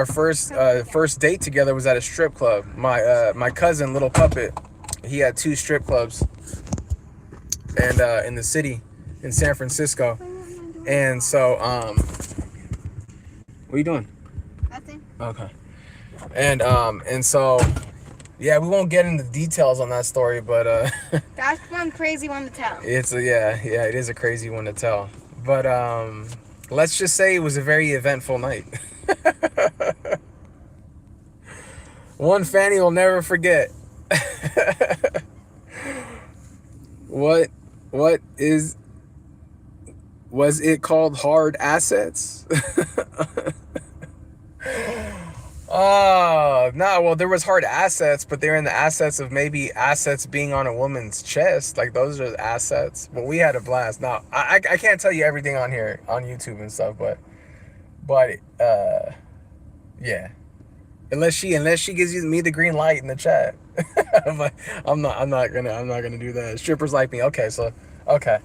date together was at a strip club. My cousin, Little Puppet, he had 2 strip clubs, and in the city, in San Francisco. And so what are you doing? Nothing. Okay. And so, yeah, we won't get into details on that story, but That's one crazy one to tell. it is a crazy one to tell. But let's just say it was a very eventful night. One Fanny will never forget. Was it called hard assets? Oh, no, well, there was hard assets, but they're in the assets of maybe assets being on a woman's chest. Like, those are assets. But we had a blast. Now, I can't tell you everything on here, on YouTube and stuff, but yeah. Unless she gives me the green light in the chat. But I'm not gonna do that. Strippers like me. Okay, so, okay.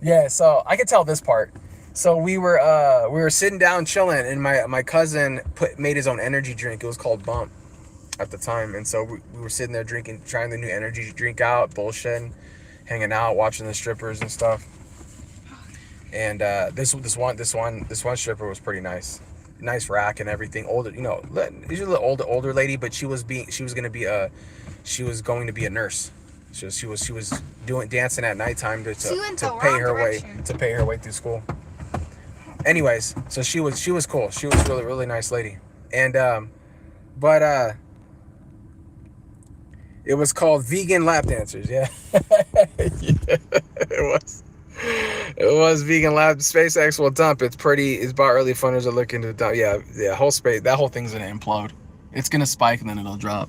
Yeah, so I can tell this part. So we were sitting down chilling, and my cousin made his own energy drink. It was called Bump at the time, and so we were sitting there drinking, trying the new energy drink out, bullshitting, hanging out, watching the strippers and stuff. And this one stripper was pretty nice rack and everything. Older, you know, usually an older lady, but she was going to be a nurse. So she was dancing at nighttime to pay her way through school. Anyways, so she was cool. She was really, really nice lady. And but it was called Vegan Lap Dancers. Yeah. Yeah, it was. It was vegan lab. SpaceX will dump. It's about early funders are looking to dump. Yeah, whole space, that whole thing's gonna implode. It's gonna spike and then it'll drop.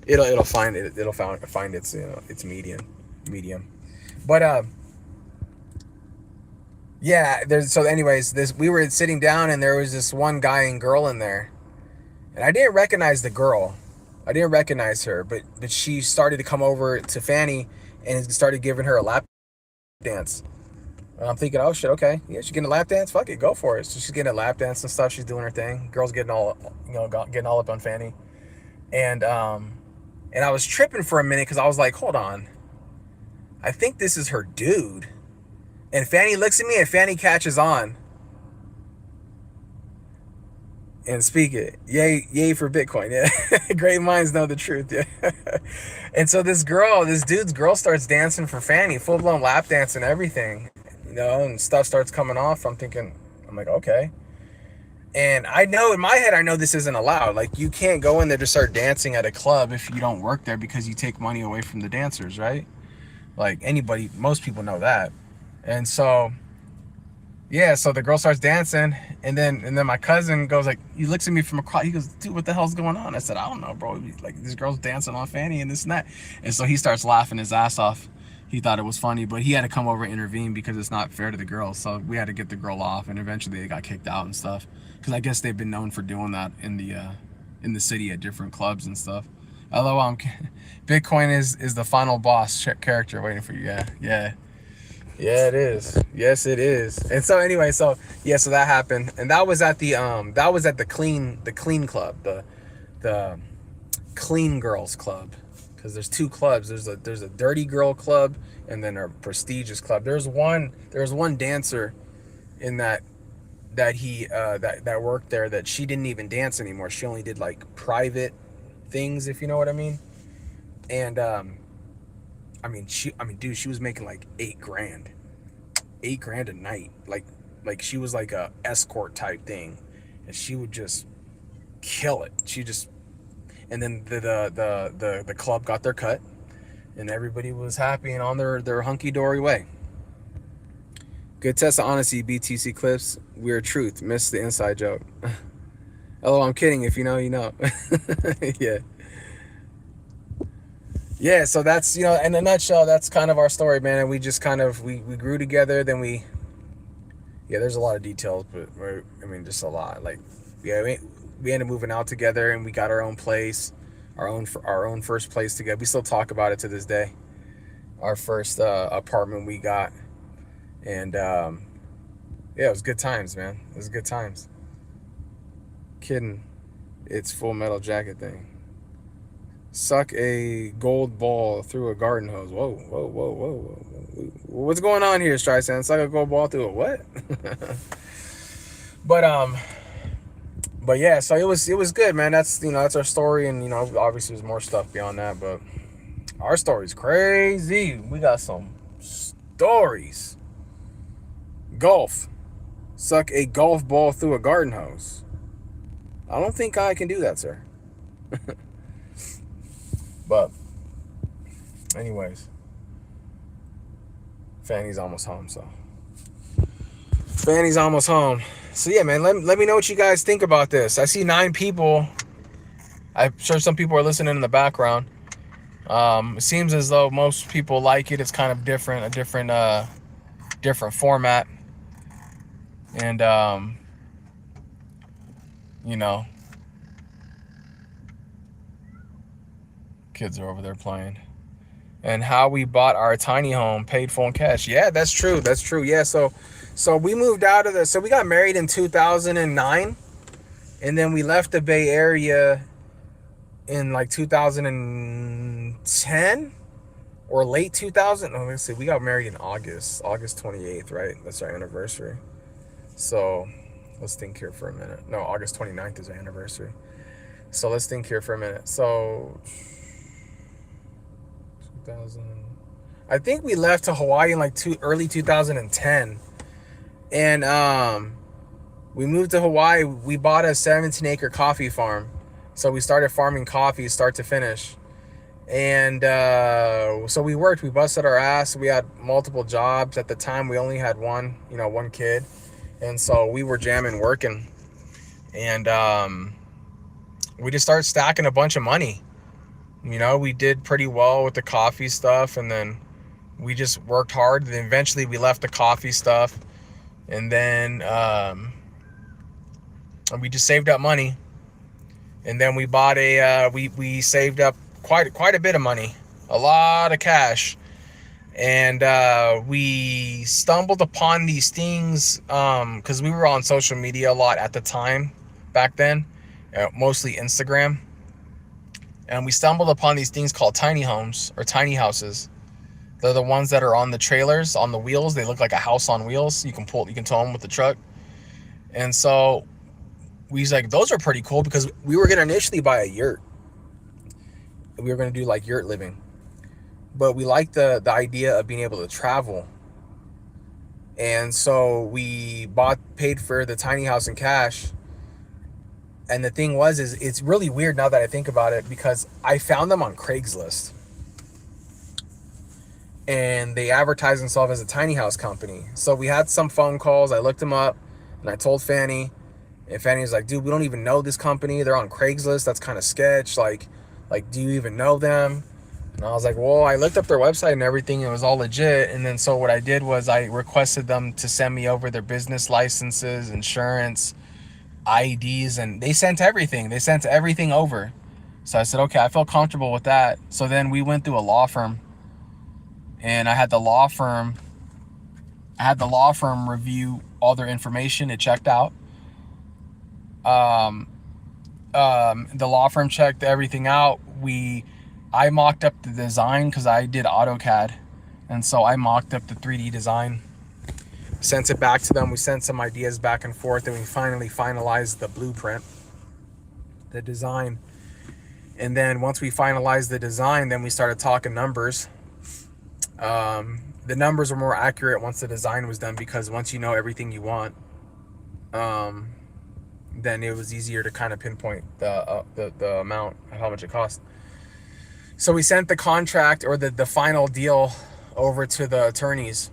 It'll find its its medium. But yeah, we were sitting down and there was this one guy and girl in there, and I didn't recognize the girl. I didn't recognize her, but she started to come over to Fanny and started giving her a lap dance. And I'm thinking, oh shit, okay, yeah, she's getting a lap dance. Fuck it, go for it. So she's getting a lap dance and stuff. She's doing her thing. Girl's getting all up on Fanny, and I was tripping for a minute because I was like, hold on, I think this is her dude. And Fanny looks at me and Fanny catches on. And speak it. Yay for Bitcoin. Yeah. Great minds know the truth. Yeah. And so this dude's girl starts dancing for Fanny, full blown lap dance and everything. And stuff starts coming off. I'm like, okay. And I know in my head, I know this isn't allowed. Like, you can't go in there to start dancing at a club if you don't work there because you take money away from the dancers, right? Like most people know that. And so, yeah, so the girl starts dancing, and then my cousin goes like, he looks at me from across, he goes, dude, what the hell's going on? I said, I don't know, bro. Like, this girl's dancing on Fanny and this and that. And so he starts laughing his ass off. He thought it was funny, but he had to come over and intervene because it's not fair to the girl. So we had to get the girl off, and eventually they got kicked out and stuff. Because I guess they've been known for doing that in the city at different clubs and stuff. Although Bitcoin is the final boss character waiting for you. Yeah, it is. Yes, it is. And so anyway, so that happened, and that was at the clean club, the clean girls club, because there's two clubs. There's a dirty girl club and then a prestigious club. There's one dancer in that worked there that she didn't even dance anymore. She only did like private things, if you know what I mean. And dude, she was making like $8,000 a night. Like she was like a escort type thing, and she would just kill it. And then the club got their cut, and everybody was happy and on their hunky-dory way. Good test of honesty, BTC Clips. Weird truth. Missed the inside joke. Hello, I'm kidding. If you know, you know. Yeah, so that's, in a nutshell, that's kind of our story, man. And we just we grew together. Then there's a lot of details, but just a lot. Like, we ended up moving out together, and we got our own place, our own first place together. We still talk about it to this day. Our first apartment we got, and it was good times, man. It was good times. Kidding, it's Full Metal Jacket thing. Suck a gold ball through a garden hose. Whoa. What's going on here, Streisand? Suck a gold ball through a what? But yeah, so it was good, man. That's our story, and obviously there's more stuff beyond that, but our story's crazy. We got some stories. Golf. Suck a golf ball through a garden hose. I don't think I can do that, sir. But anyways, Fanny's almost home, so yeah, man, let me know what you guys think about this. I see 9 people. I'm sure some people are listening in the background. It seems as though most people like it. It's kind of different, a different format, and kids are over there playing. And how we bought our tiny home, paid full in cash. Yeah, that's true. Yeah, so we moved out of so we got married in 2009, and then we left the Bay Area in like 2010 or late 2000. Oh, let's see, we got married in August 28th, right? That's our anniversary. So let's think here for a minute. No, August 29th is our anniversary. So let's think here for a minute. So I think we left to Hawaii in like early 2010, and we moved to Hawaii. We bought a 17-acre coffee farm, so we started farming coffee start to finish, And so we worked, we busted our ass. We had multiple jobs. At the time, we only had one kid. And so we were jamming working. And we just started stacking a bunch of money. We did pretty well with the coffee stuff. And then we just worked hard. And then eventually we left the coffee stuff. And then we just saved up money. And then we bought we saved up quite a bit of money, a lot of cash. And we stumbled upon these things because we were on social media a lot at the time back then, mostly Instagram. And we stumbled upon these things called tiny homes or tiny houses. They're the ones that are on the trailers, on the wheels. They look like a tow them with the truck. And so we was like, those are pretty cool, because we were gonna initially buy a yurt. We were gonna do like yurt living, but we liked the idea of being able to travel. And so we paid for the tiny house in cash. And the thing is it's really weird now that I think about it, because I found them on Craigslist. And they advertised themselves as a tiny house company. So we had some phone calls. I looked them up and I told Fanny. And Fanny was like, dude, we don't even know this company. They're on Craigslist. That's kind of sketch. Like, do you even know them? And I was like, well, I looked up their website and everything. It was all legit. And then so what I did was I requested them to send me over their business licenses, insurance, IDs, and they sent everything. They sent everything over. So I said, okay, I felt comfortable with that. So then we went through a law firm. And I had the law firm review all their information. It checked out. The law firm checked everything out. I mocked up the design because I did AutoCAD. And so I mocked up the 3D design, sent it back to them. We sent some ideas back and forth, and we finally finalized the blueprint, the design. And then once we finalized the design, then we started talking numbers. The numbers were more accurate once the design was done, because once you know everything you want, then it was easier to kind of pinpoint the amount of how much it cost. So we sent the contract, or the final deal, over to the attorneys,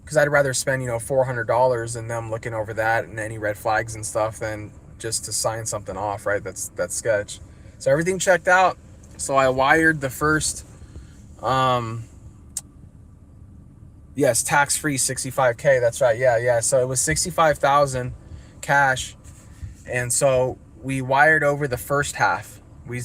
because I'd rather spend $400 and them looking over that and any red flags and stuff than just to sign something off, right? That's sketch. So everything checked out. So I wired the first yes, tax-free $65K. That's right. Yeah. So it was $65,000 cash. And so we wired over the first half. We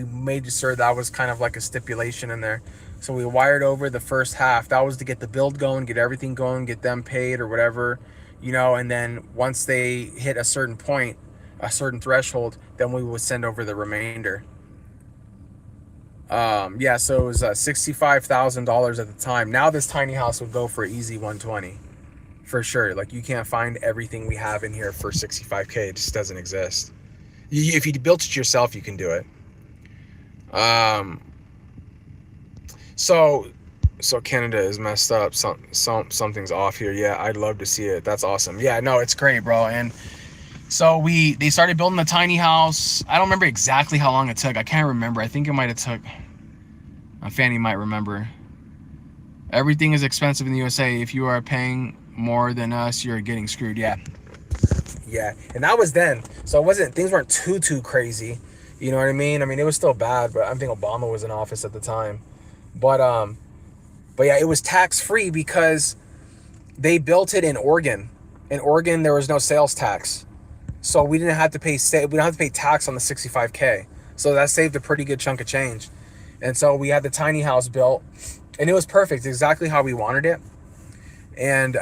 made sure that was kind of like a stipulation in there. So we wired over the first half. That was to get the build going, get everything going, get them paid or whatever, and then once they hit a certain point, a certain threshold, then we would send over the remainder. So it was $65,000 at the time. Now this tiny house would go for easy 120 for sure. Like, you can't find everything we have in here for $65K. It just doesn't exist. If you built it yourself, you can do it. So Canada is messed up. Something's off here. Yeah, I'd love to see it. That's awesome. Yeah, no, it's great, bro. And so they started building the tiny house. I don't remember exactly how long it took. I can't remember. I think it might have took, Fanny might remember. Everything is expensive in the USA. If you are paying more than us, you're getting screwed. Yeah. And that was then. So things weren't too crazy. You know what I mean? I mean, it was still bad, but I think Obama was in office at the time. But yeah, it was tax-free because they built it in Oregon. In Oregon, there was no sales tax. So we didn't have to pay tax on the $65K. So that saved a pretty good chunk of change. And so we had the tiny house built, and it was perfect, exactly how we wanted it. And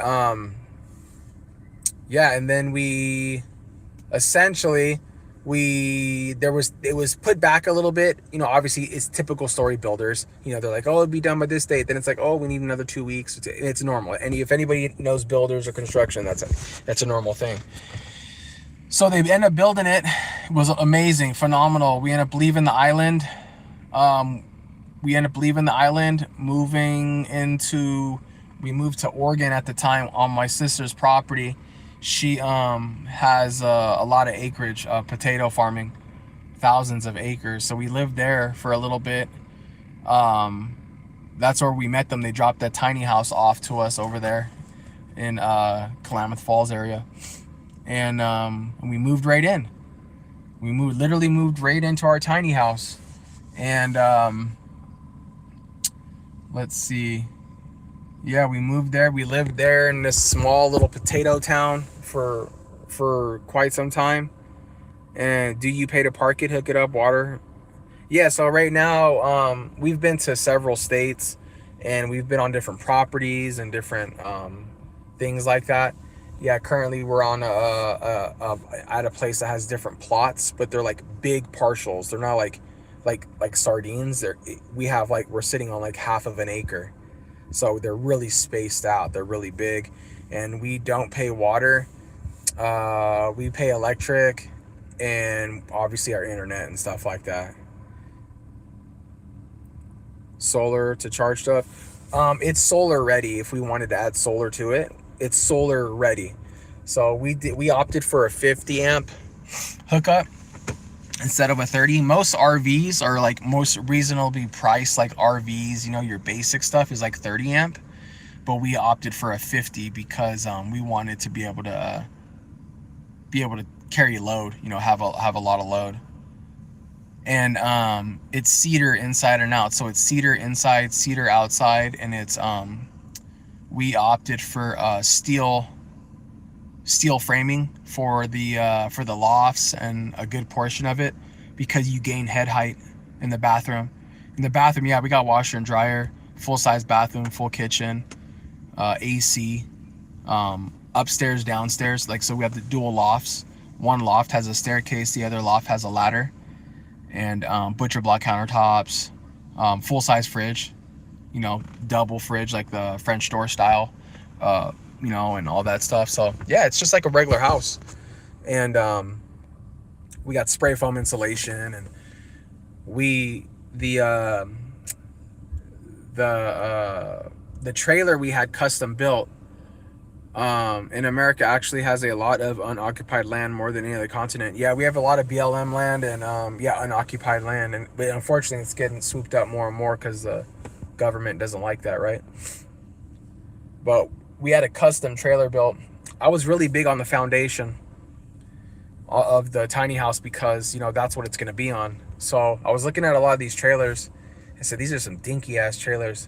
and then we essentially it was put back a little bit. Obviously it's typical story builders. They're like, oh, it'll be done by this date. Then it's like, oh, we need another 2 weeks. It's normal. And if anybody knows builders or construction, that's a normal thing. So they end up building it. It was amazing, phenomenal. We end up leaving the island. We moved to Oregon at the time on my sister's property. She has a lot of acreage of potato farming thousands of acres. So we lived there for a little bit. That's where we met them. They dropped that tiny house off to us over there in Klamath Falls area. And we moved right in. We literally moved right into our tiny house. And let's see. Yeah, we moved there. We lived there in this small little potato town for quite some time. And do you pay to park it, hook it up, water? Yeah, so right now we've been to several states, and we've been on different properties and different things like that. Yeah, currently we're on at a place that has different plots, but they're like big partials. They're not like sardines. We're sitting on like half of an acre. So they're really spaced out. They're really big. And we don't pay water. We pay electric and obviously our internet and stuff like that. Solar to charge stuff. It's solar ready if we wanted to add solar to it. It's solar ready. So we opted for a 50 amp hookup instead of a 30. Most RVs are like most reasonably priced, like RVs, you know, your basic stuff is like 30 amp, but we opted for a 50 because we wanted to be able to carry load, you know, have a lot of load. And it's cedar inside and out, so it's cedar inside, cedar outside, and it's we opted for steel framing for the lofts and a good portion of it, because you gain head height in the bathroom. Yeah, we got washer and dryer, full size bathroom, full kitchen, AC, upstairs, downstairs. Like, so we have the dual lofts. One loft has a staircase, the other loft has a ladder, and butcher block countertops, full size fridge, you know, double fridge like the French door style, you know, and all that stuff. So yeah, it's just like a regular house. And we got spray foam insulation, and the trailer we had custom built in America actually has a lot of unoccupied land, more than any other continent. Yeah, we have a lot of BLM land and unoccupied land, but unfortunately it's getting swooped up more and more because the government doesn't like that, right? But we had a custom trailer built. I was really big on the foundation of the tiny house because, you know, that's what it's going to be on. So I was looking at a lot of these trailers and said, these are some dinky ass trailers.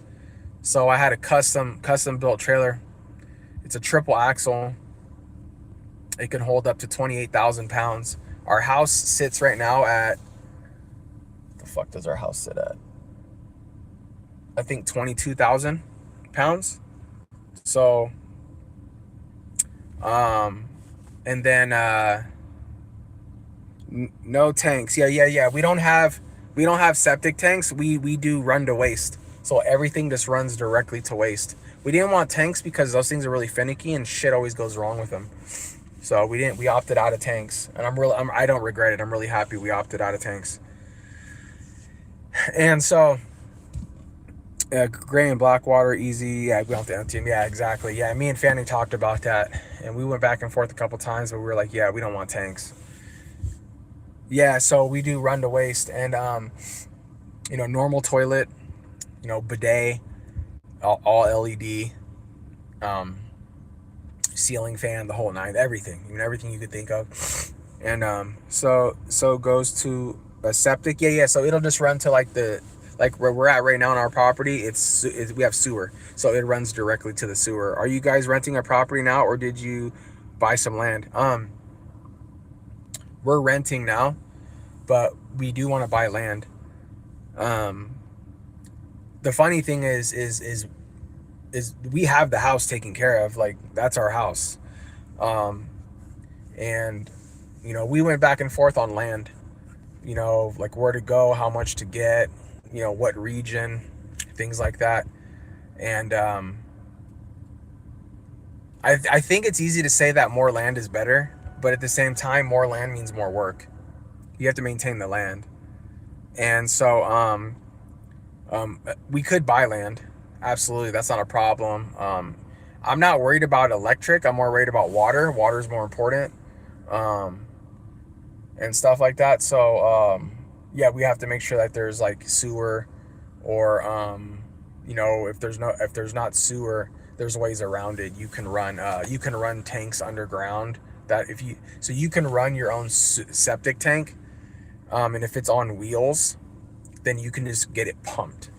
So I had a custom built trailer. It's a triple axle. It can hold up to 28,000 pounds. Our house sits right now at, what the fuck does our house sit at? I think 22,000 pounds. So, and then, no tanks. Yeah. We don't have septic tanks. We do run to waste. So everything just runs directly to waste. We didn't want tanks because those things are really finicky and shit always goes wrong with them. So we opted out of tanks, and I don't regret it. I'm really happy we opted out of tanks. And so, gray and black water, easy. Yeah, we don't have to empty them. Yeah, exactly. Yeah, me and Fanny talked about that, and we went back and forth a couple times, but we were like, yeah, we don't want tanks. Yeah, so we do run to waste, and you know, normal toilet, you know, bidet, all LED, ceiling fan, the whole nine, everything you could think of. And so it goes to a septic. Yeah. So it'll just run to like where we're at right now on our property. We have sewer, so it runs directly to the sewer. Are you guys renting a property now, or did you buy some land? We're renting now, but we do want to buy land. The funny thing is we have the house taken care of. Like, that's our house. And, you know, we went back and forth on land, you know, like where to go, how much to get, you know, what region, things like that. And I think it's easy to say that more land is better, but at the same time, more land means more work. You have to maintain the land. And so we could buy land. Absolutely, that's not a problem. I'm not worried about electric. I'm more worried about water. Water is more important. and stuff like that. So yeah, we have to make sure that there's like sewer, or you know, if there's not sewer, there's ways around it. You can run tanks underground, that if you so you can run your own septic tank, and if it's on wheels, then you can just get it pumped,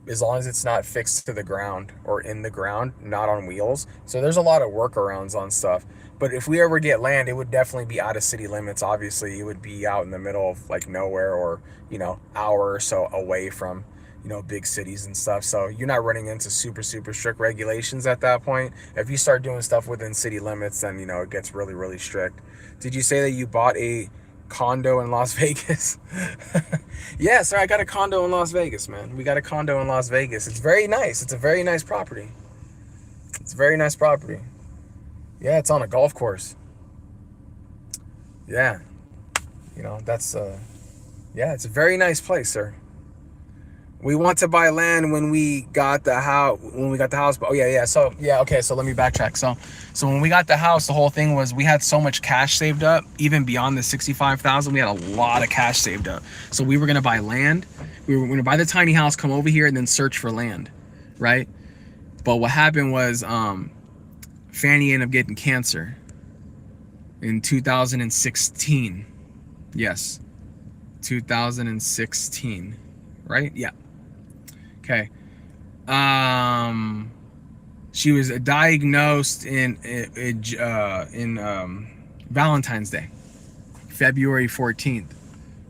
as long as it's not fixed to the ground or in the ground, not on wheels. So there's a lot of workarounds on stuff. But if we ever get land, it would definitely be out of city limits. Obviously, it would be out in the middle of like nowhere, or, you know, hour or so away from, you know, big cities and stuff. So you're not running into super strict regulations at that point. If you start doing stuff within city limits, then, you know, it gets really strict. Did you say that you bought a condo in Las Vegas? Yeah, sir, I got a condo in Las Vegas, man. We got a condo in Las Vegas. It's very nice. It's a very nice property. It's a very nice property. Yeah, it's on a golf course. Yeah. You know, that's yeah, it's a very nice place, sir. We want to buy land when we got the house. Oh yeah. So yeah, okay. So let me backtrack. So when we got the house, the whole thing was we had so much cash saved up, even beyond the 65,000. We had a lot of cash saved up. So we were gonna buy land. We were gonna buy the tiny house, come over here, and then search for land, right? But what happened was, Fanny ended up getting cancer in 2016. Yes, 2016, right? Yeah. Okay. She was diagnosed in Valentine's Day, February 14th.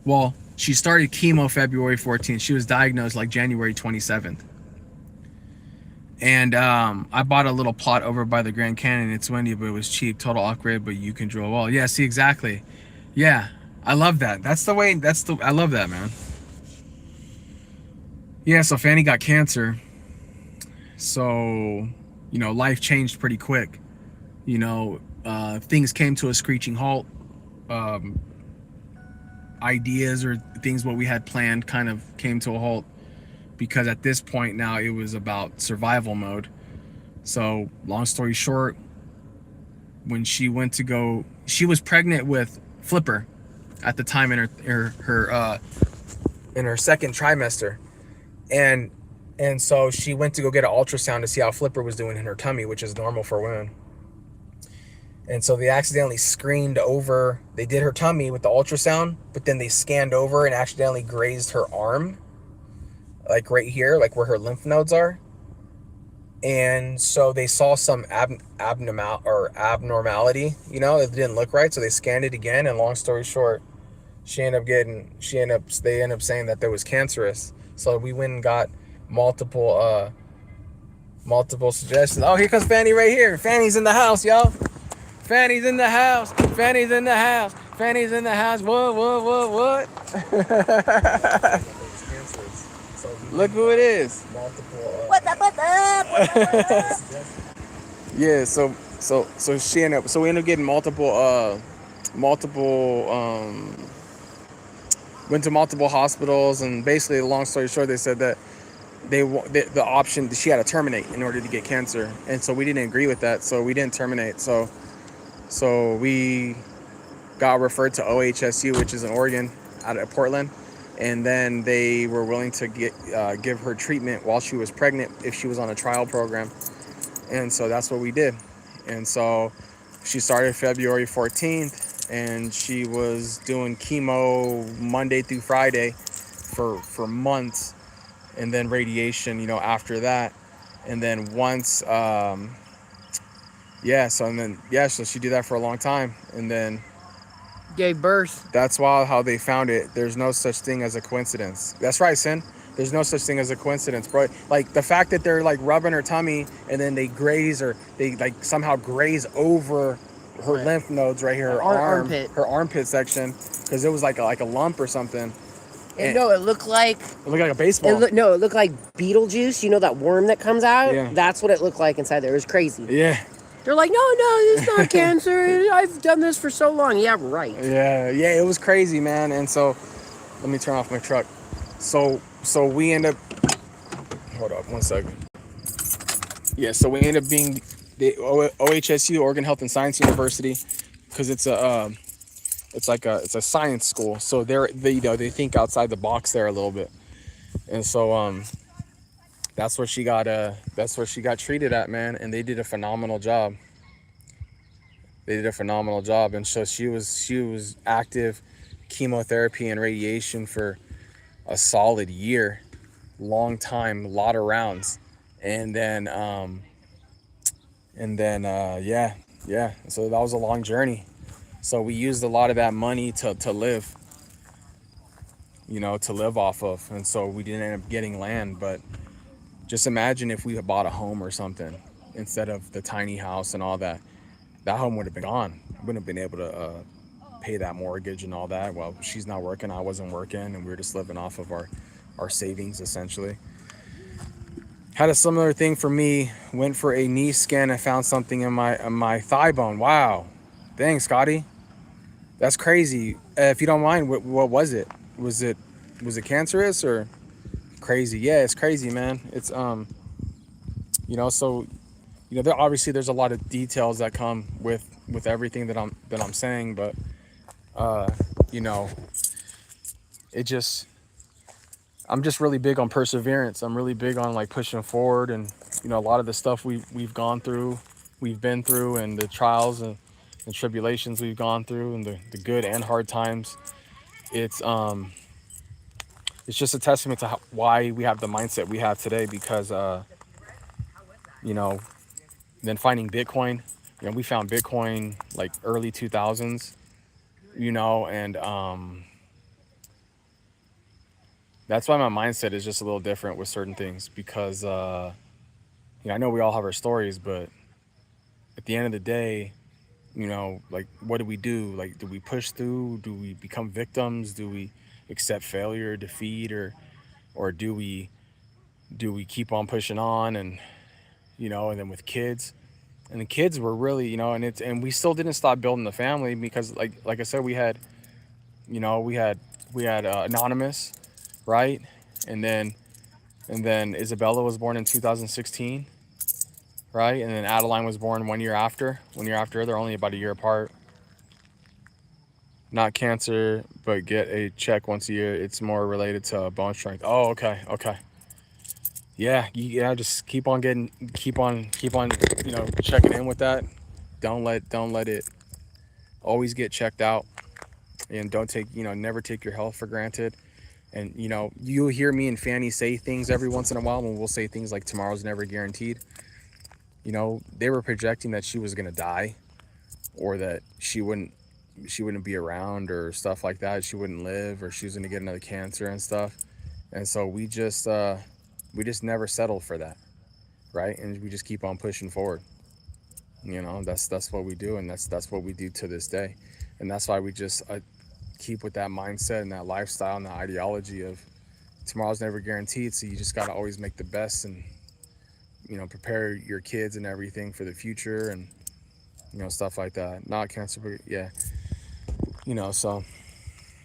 Well, she started chemo February 14th. She was diagnosed like January 27th. And I bought a little plot over by the Grand Canyon. It's windy, but it was cheap. Total off-grid, but you can drill a well. Yeah, see, exactly. Yeah, I love that. I love that, man. Yeah, so Fanny got cancer. So, you know, life changed pretty quick. You know, things came to a screeching halt. Ideas or things what we had planned kind of came to a halt, because at this point now it was about survival mode. So long story short, when she went to go, she was pregnant with Flipper at the time in her second trimester, and so she went to go get an ultrasound to see how Flipper was doing in her tummy, which is normal for women. And so they accidentally screened over, they did her tummy with the ultrasound, but then they scanned over and accidentally grazed her arm, like right here, like where her lymph nodes are. And so they saw some abnormality, you know, it didn't look right. So they scanned it again. And long story short, they ended up saying that there was cancerous. So we went and got multiple suggestions. Oh, here comes Fanny right here. Fanny's in the house, y'all. Fanny's in the house. Fanny's in the house. Fanny's in the house. What? Look who it is. What's up? Yeah, so we ended up getting multiple went to multiple hospitals, and basically, long story short, they said that the option, she had to terminate in order to get cancer, and so we didn't agree with that, so we didn't terminate. So we got referred to OHSU, which is in Oregon, out of Portland. And then they were willing to give her treatment while she was pregnant if she was on a trial program. And so that's what we did. And so she started February 14th, and she was doing chemo Monday through Friday for months, and then radiation, you know, after that. And then once, so she did that for a long time, and then Gave birth. that's how they found it. There's no such thing as a coincidence. That's right, Sin. There's no such thing as a coincidence, bro. Like the fact that they're like rubbing her tummy, and then they like somehow graze over her lymph nodes right here, her armpit, her armpit section, because it was like a lump or something. And no, it looked like a baseball. It looked like Beetlejuice. You know that worm that comes out? Yeah. That's what it looked like inside there. It was crazy. Yeah. They're like, no, it's not cancer. I've done this for so long. Yeah, right. Yeah, it was crazy, man. And so, let me turn off my truck. So we end up, hold up 1 second. Yeah, so we end up being the OHSU, Oregon Health and Science University, because it's a it's a science school. So they think outside the box there a little bit. And so that's where she got treated at, man. And they did a phenomenal job. And so she was active chemotherapy and radiation for a solid year, long time, a lot of rounds. And then yeah. So that was a long journey. So we used a lot of that money to live, to live off of. And so we didn't end up getting land, but just imagine if we had bought a home or something instead of the tiny house and all that. That home would have been gone. Wouldn't have been able to pay that mortgage and all that. Well, she's not working, I wasn't working, and we were just living off of our savings essentially. Had a similar thing for me. Went for a knee scan and found something in my thigh bone. Wow, thanks, Scotty. That's crazy. If you don't mind, what was it? Was it cancerous or crazy? Yeah, it's crazy, man. It's so obviously there's a lot of details that come with everything that I'm saying, but I'm just really big on perseverance. I'm really big on like pushing forward, and a lot of the stuff we've gone through, we've been through, and the trials and tribulations we've gone through, and the good and hard times. It's just a testament to why we have the mindset we have today, because then finding Bitcoin, we found Bitcoin like early 2000s, and that's why my mindset is just a little different with certain things, because I know we all have our stories, but at the end of the day, like, what do we do? Like, do we push through? Do we become victims? Do we accept failure, defeat, or do we keep on pushing on? And and then with kids, and the kids were really, and we still didn't stop building the family, because like I said, we had Anonymous, right? And then Isabella was born in 2016, right? And then Adeline was born 1 year after. They're only about a year apart. Not cancer, but get a check once a year. It's more related to bone strength. Oh, okay. Yeah, just keep on checking in with that. Don't let it always get checked out, and don't take, never take your health for granted. And you'll hear me and Fanny say things every once in a while when we'll say things like tomorrow's never guaranteed. They were projecting that she was going to die, or that she wouldn't be around, or stuff like that. She wouldn't live, or she was going to get another cancer and stuff. And so we just never settled for that, right? And we just keep on pushing forward. That's what we do, and that's what we do to this day. And that's why we just keep with that mindset and that lifestyle and that ideology of tomorrow's never guaranteed. So you just got to always make the best, and prepare your kids and everything for the future, and stuff like that. Not cancer, but yeah, so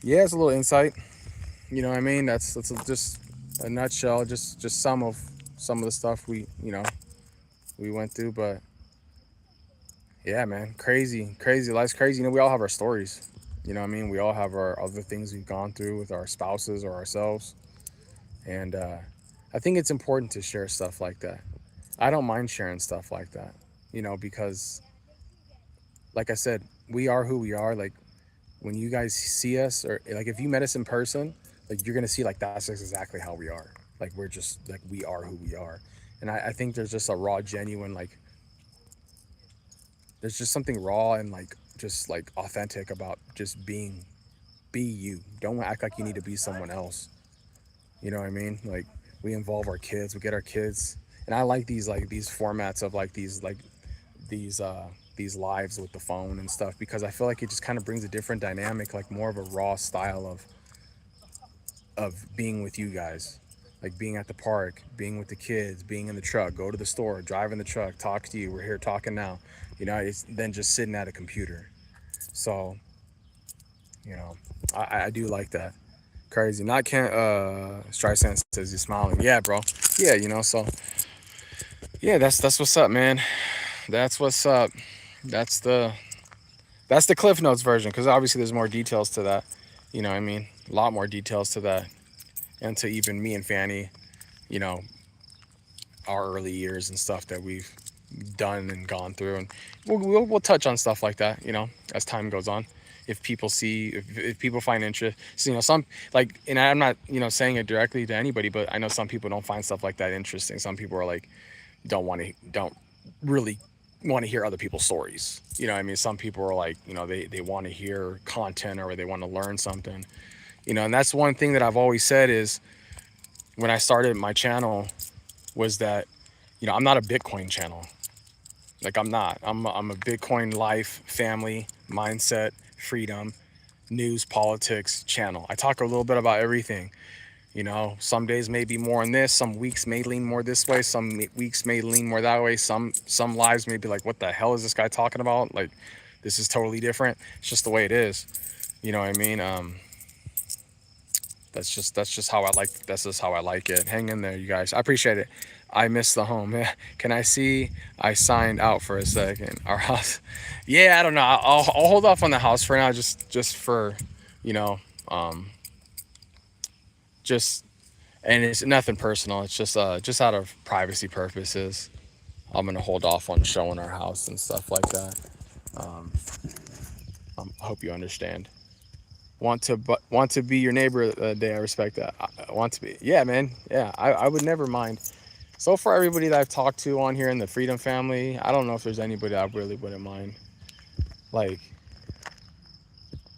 yeah, it's a little insight. What I mean? That's just a nutshell, just some of the stuff we went through. But yeah, man, crazy life's crazy. We all have our stories. What I mean? We all have our other things we've gone through with our spouses or ourselves. And I think it's important to share stuff like that. I don't mind sharing stuff like that, because like I said, we are who we are. Like, when you guys see us, or like if you met us in person, like, you're gonna see like that's exactly how we are. Like, we're just like, we are who we are. And I think there's just a raw, genuine, like, there's just something raw and like just like authentic about just be you. Don't act like you need to be someone else. What I mean? Like, we involve our kids, we get our kids. And I like these formats of like these lives with the phone and stuff, because I feel like it just kind of brings a different dynamic, like more of a raw style of being with you guys, like being at the park, being with the kids, being in the truck, go to the store, drive in the truck, talk to you, we're here talking now, it's then just sitting at a computer. So I do like that. Crazy. Not can't Streisand says you're smiling. Yeah, bro. Yeah, so yeah, that's what's up, man. That's what's up. That's That's the Cliff Notes version, because obviously there's more details to that. You know what I mean? A lot more details to that. And to even me and Fanny, you know, our early years and stuff that we've done and gone through. And we'll touch on stuff like that, you know, as time goes on. If people see, if people find interest, so, you know, some like, and I'm not, you know, saying it directly to anybody, but I know some people don't find stuff like that interesting. Some people are like, don't really want to hear other people's stories. You know what I mean? Some people are like, you know, they want to hear content or they want to learn something, you know. And that's one thing that I've always said is when I started my channel was that, you know, I'm not a Bitcoin channel. Like I'm not. I'm a Bitcoin life, family, mindset, freedom, news, politics channel. I talk a little bit about everything. You know, some days may be more on this, some weeks may lean more this way, some weeks may lean more that way. Some lives may be like, what the hell is this guy talking about? Like, this is totally different. It's just the way it is. You know what I mean? That's just how I like. That's just how I like it. Hang in there, you guys. I appreciate it. I miss the home. Can I see? I signed out for a second. Our house. Yeah, I don't know. I'll hold off on the house for now, just for, you know, just, and it's nothing personal. It's just out of privacy purposes. I'm gonna hold off on showing our house and stuff like that. I hope you understand. Want to be your neighbor day. I respect that. I want to be. Yeah, man. Yeah, I would never mind. So far, everybody that I've talked to on here in the Freedom family, I don't know if there's anybody I really wouldn't mind. Like,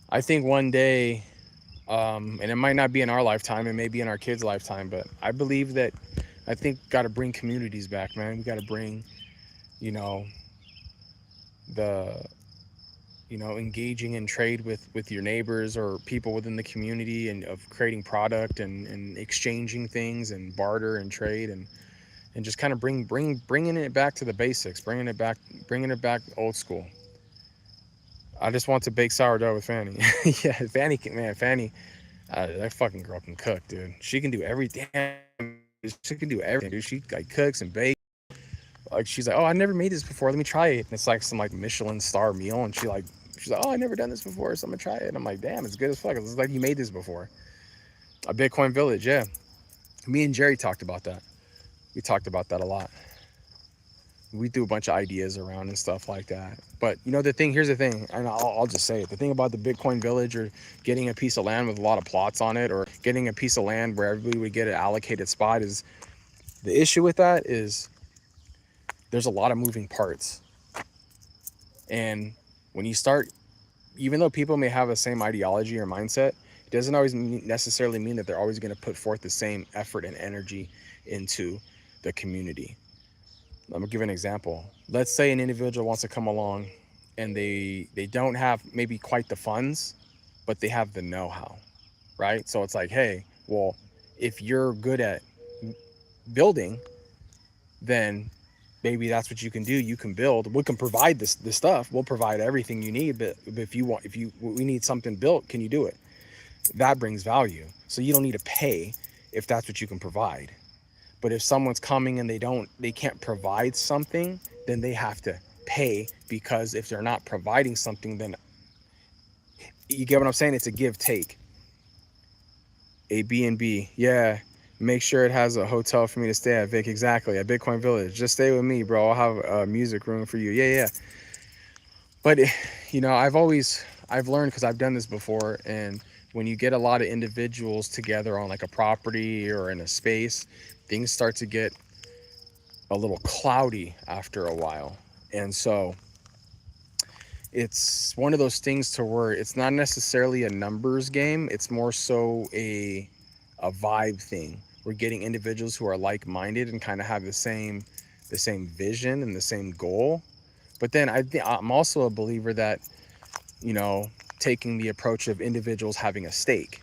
I think one day, and it might not be in our lifetime, it may be in our kids' lifetime, but I believe that, I think, got to bring communities back, man. We got to bring, you know, engaging in trade with your neighbors or people within the community, and of creating product and exchanging things and barter and trade, and just kind of bringing it back to the basics, bringing it back old school. I just want to bake sourdough with Fanny. Yeah, Fanny, that fucking girl can cook, dude. She can do everything. She can do everything, dude. She like cooks and bakes. Like, she's like, oh, I never made this before. Let me try it. And it's like some like Michelin star meal, and she's like, oh, I never done this before, so I'm gonna try it. And I'm like, damn, it's good as fuck. It's like you made this before. A Bitcoin village, yeah. Me and Jerry talked about that. We talked about that a lot. We threw a bunch of ideas around and stuff like that. But you know, here's the thing, and I'll just say it. The thing about the Bitcoin village, or getting a piece of land with a lot of plots on it, or getting a piece of land where everybody would get an allocated spot, is the issue with that is there's a lot of moving parts. And when you start, even though people may have the same ideology or mindset, it doesn't always necessarily mean that they're always going to put forth the same effort and energy into the community. I'm gonna give an example. Let's say an individual wants to come along and they don't have maybe quite the funds, but they have the know-how, right? So it's like, hey, well, if you're good at building, then maybe that's what you can do. You can build. We can provide this stuff. We'll provide everything you need. But if we need something built, can you do it? That brings value. So you don't need to pay if that's what you can provide. But if someone's coming and they can't provide something, then they have to pay, because if they're not providing something, then you get what I'm saying? It's a give take. A B&B, yeah. Make sure it has a hotel for me to stay at, Vic. Exactly, at Bitcoin Village. Just stay with me, bro. I'll have a music room for you. Yeah. But you know, I've learned, because I've done this before, and when you get a lot of individuals together on like a property or in a space, things start to get a little cloudy after a while. And so it's one of those things to where it's not necessarily a numbers game. It's more so a vibe thing. We're getting individuals who are like-minded and kind of have the same vision and the same goal. But then I'm also a believer that, you know, taking the approach of individuals having a stake,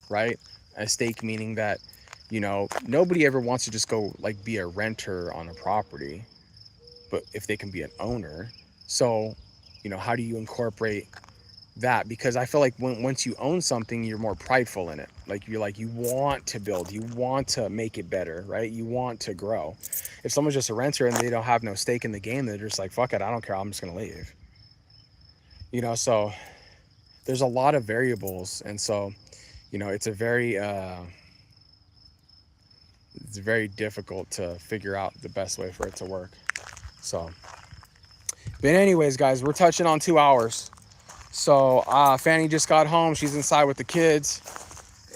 right? A stake meaning that, you know, nobody ever wants to just go like be a renter on a property, but if they can be an owner. So, you know, how do you incorporate that? Because I feel like once you own something, you're more prideful in it. Like you want to build, you want to make it better, right? You want to grow. If someone's just a renter and they don't have no stake in the game, they're just like, fuck it, I don't care, I'm just gonna leave. You know, so there's a lot of variables, and so, you know, it's very difficult to figure out the best way for it to work. So, but anyways, guys, we're touching on 2 hours. So Fanny just got home. She's inside with the kids,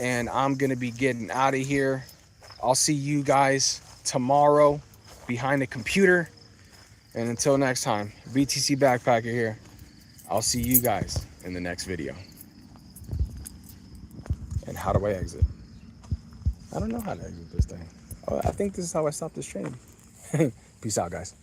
and I'm gonna be getting out of here. I'll see you guys tomorrow behind the computer. And until next time, BTC Backpacker here. I'll see you guys in the next video. And how do I exit? I don't know how to exit this thing. Oh, I think this is how I stop this train. Peace out, guys.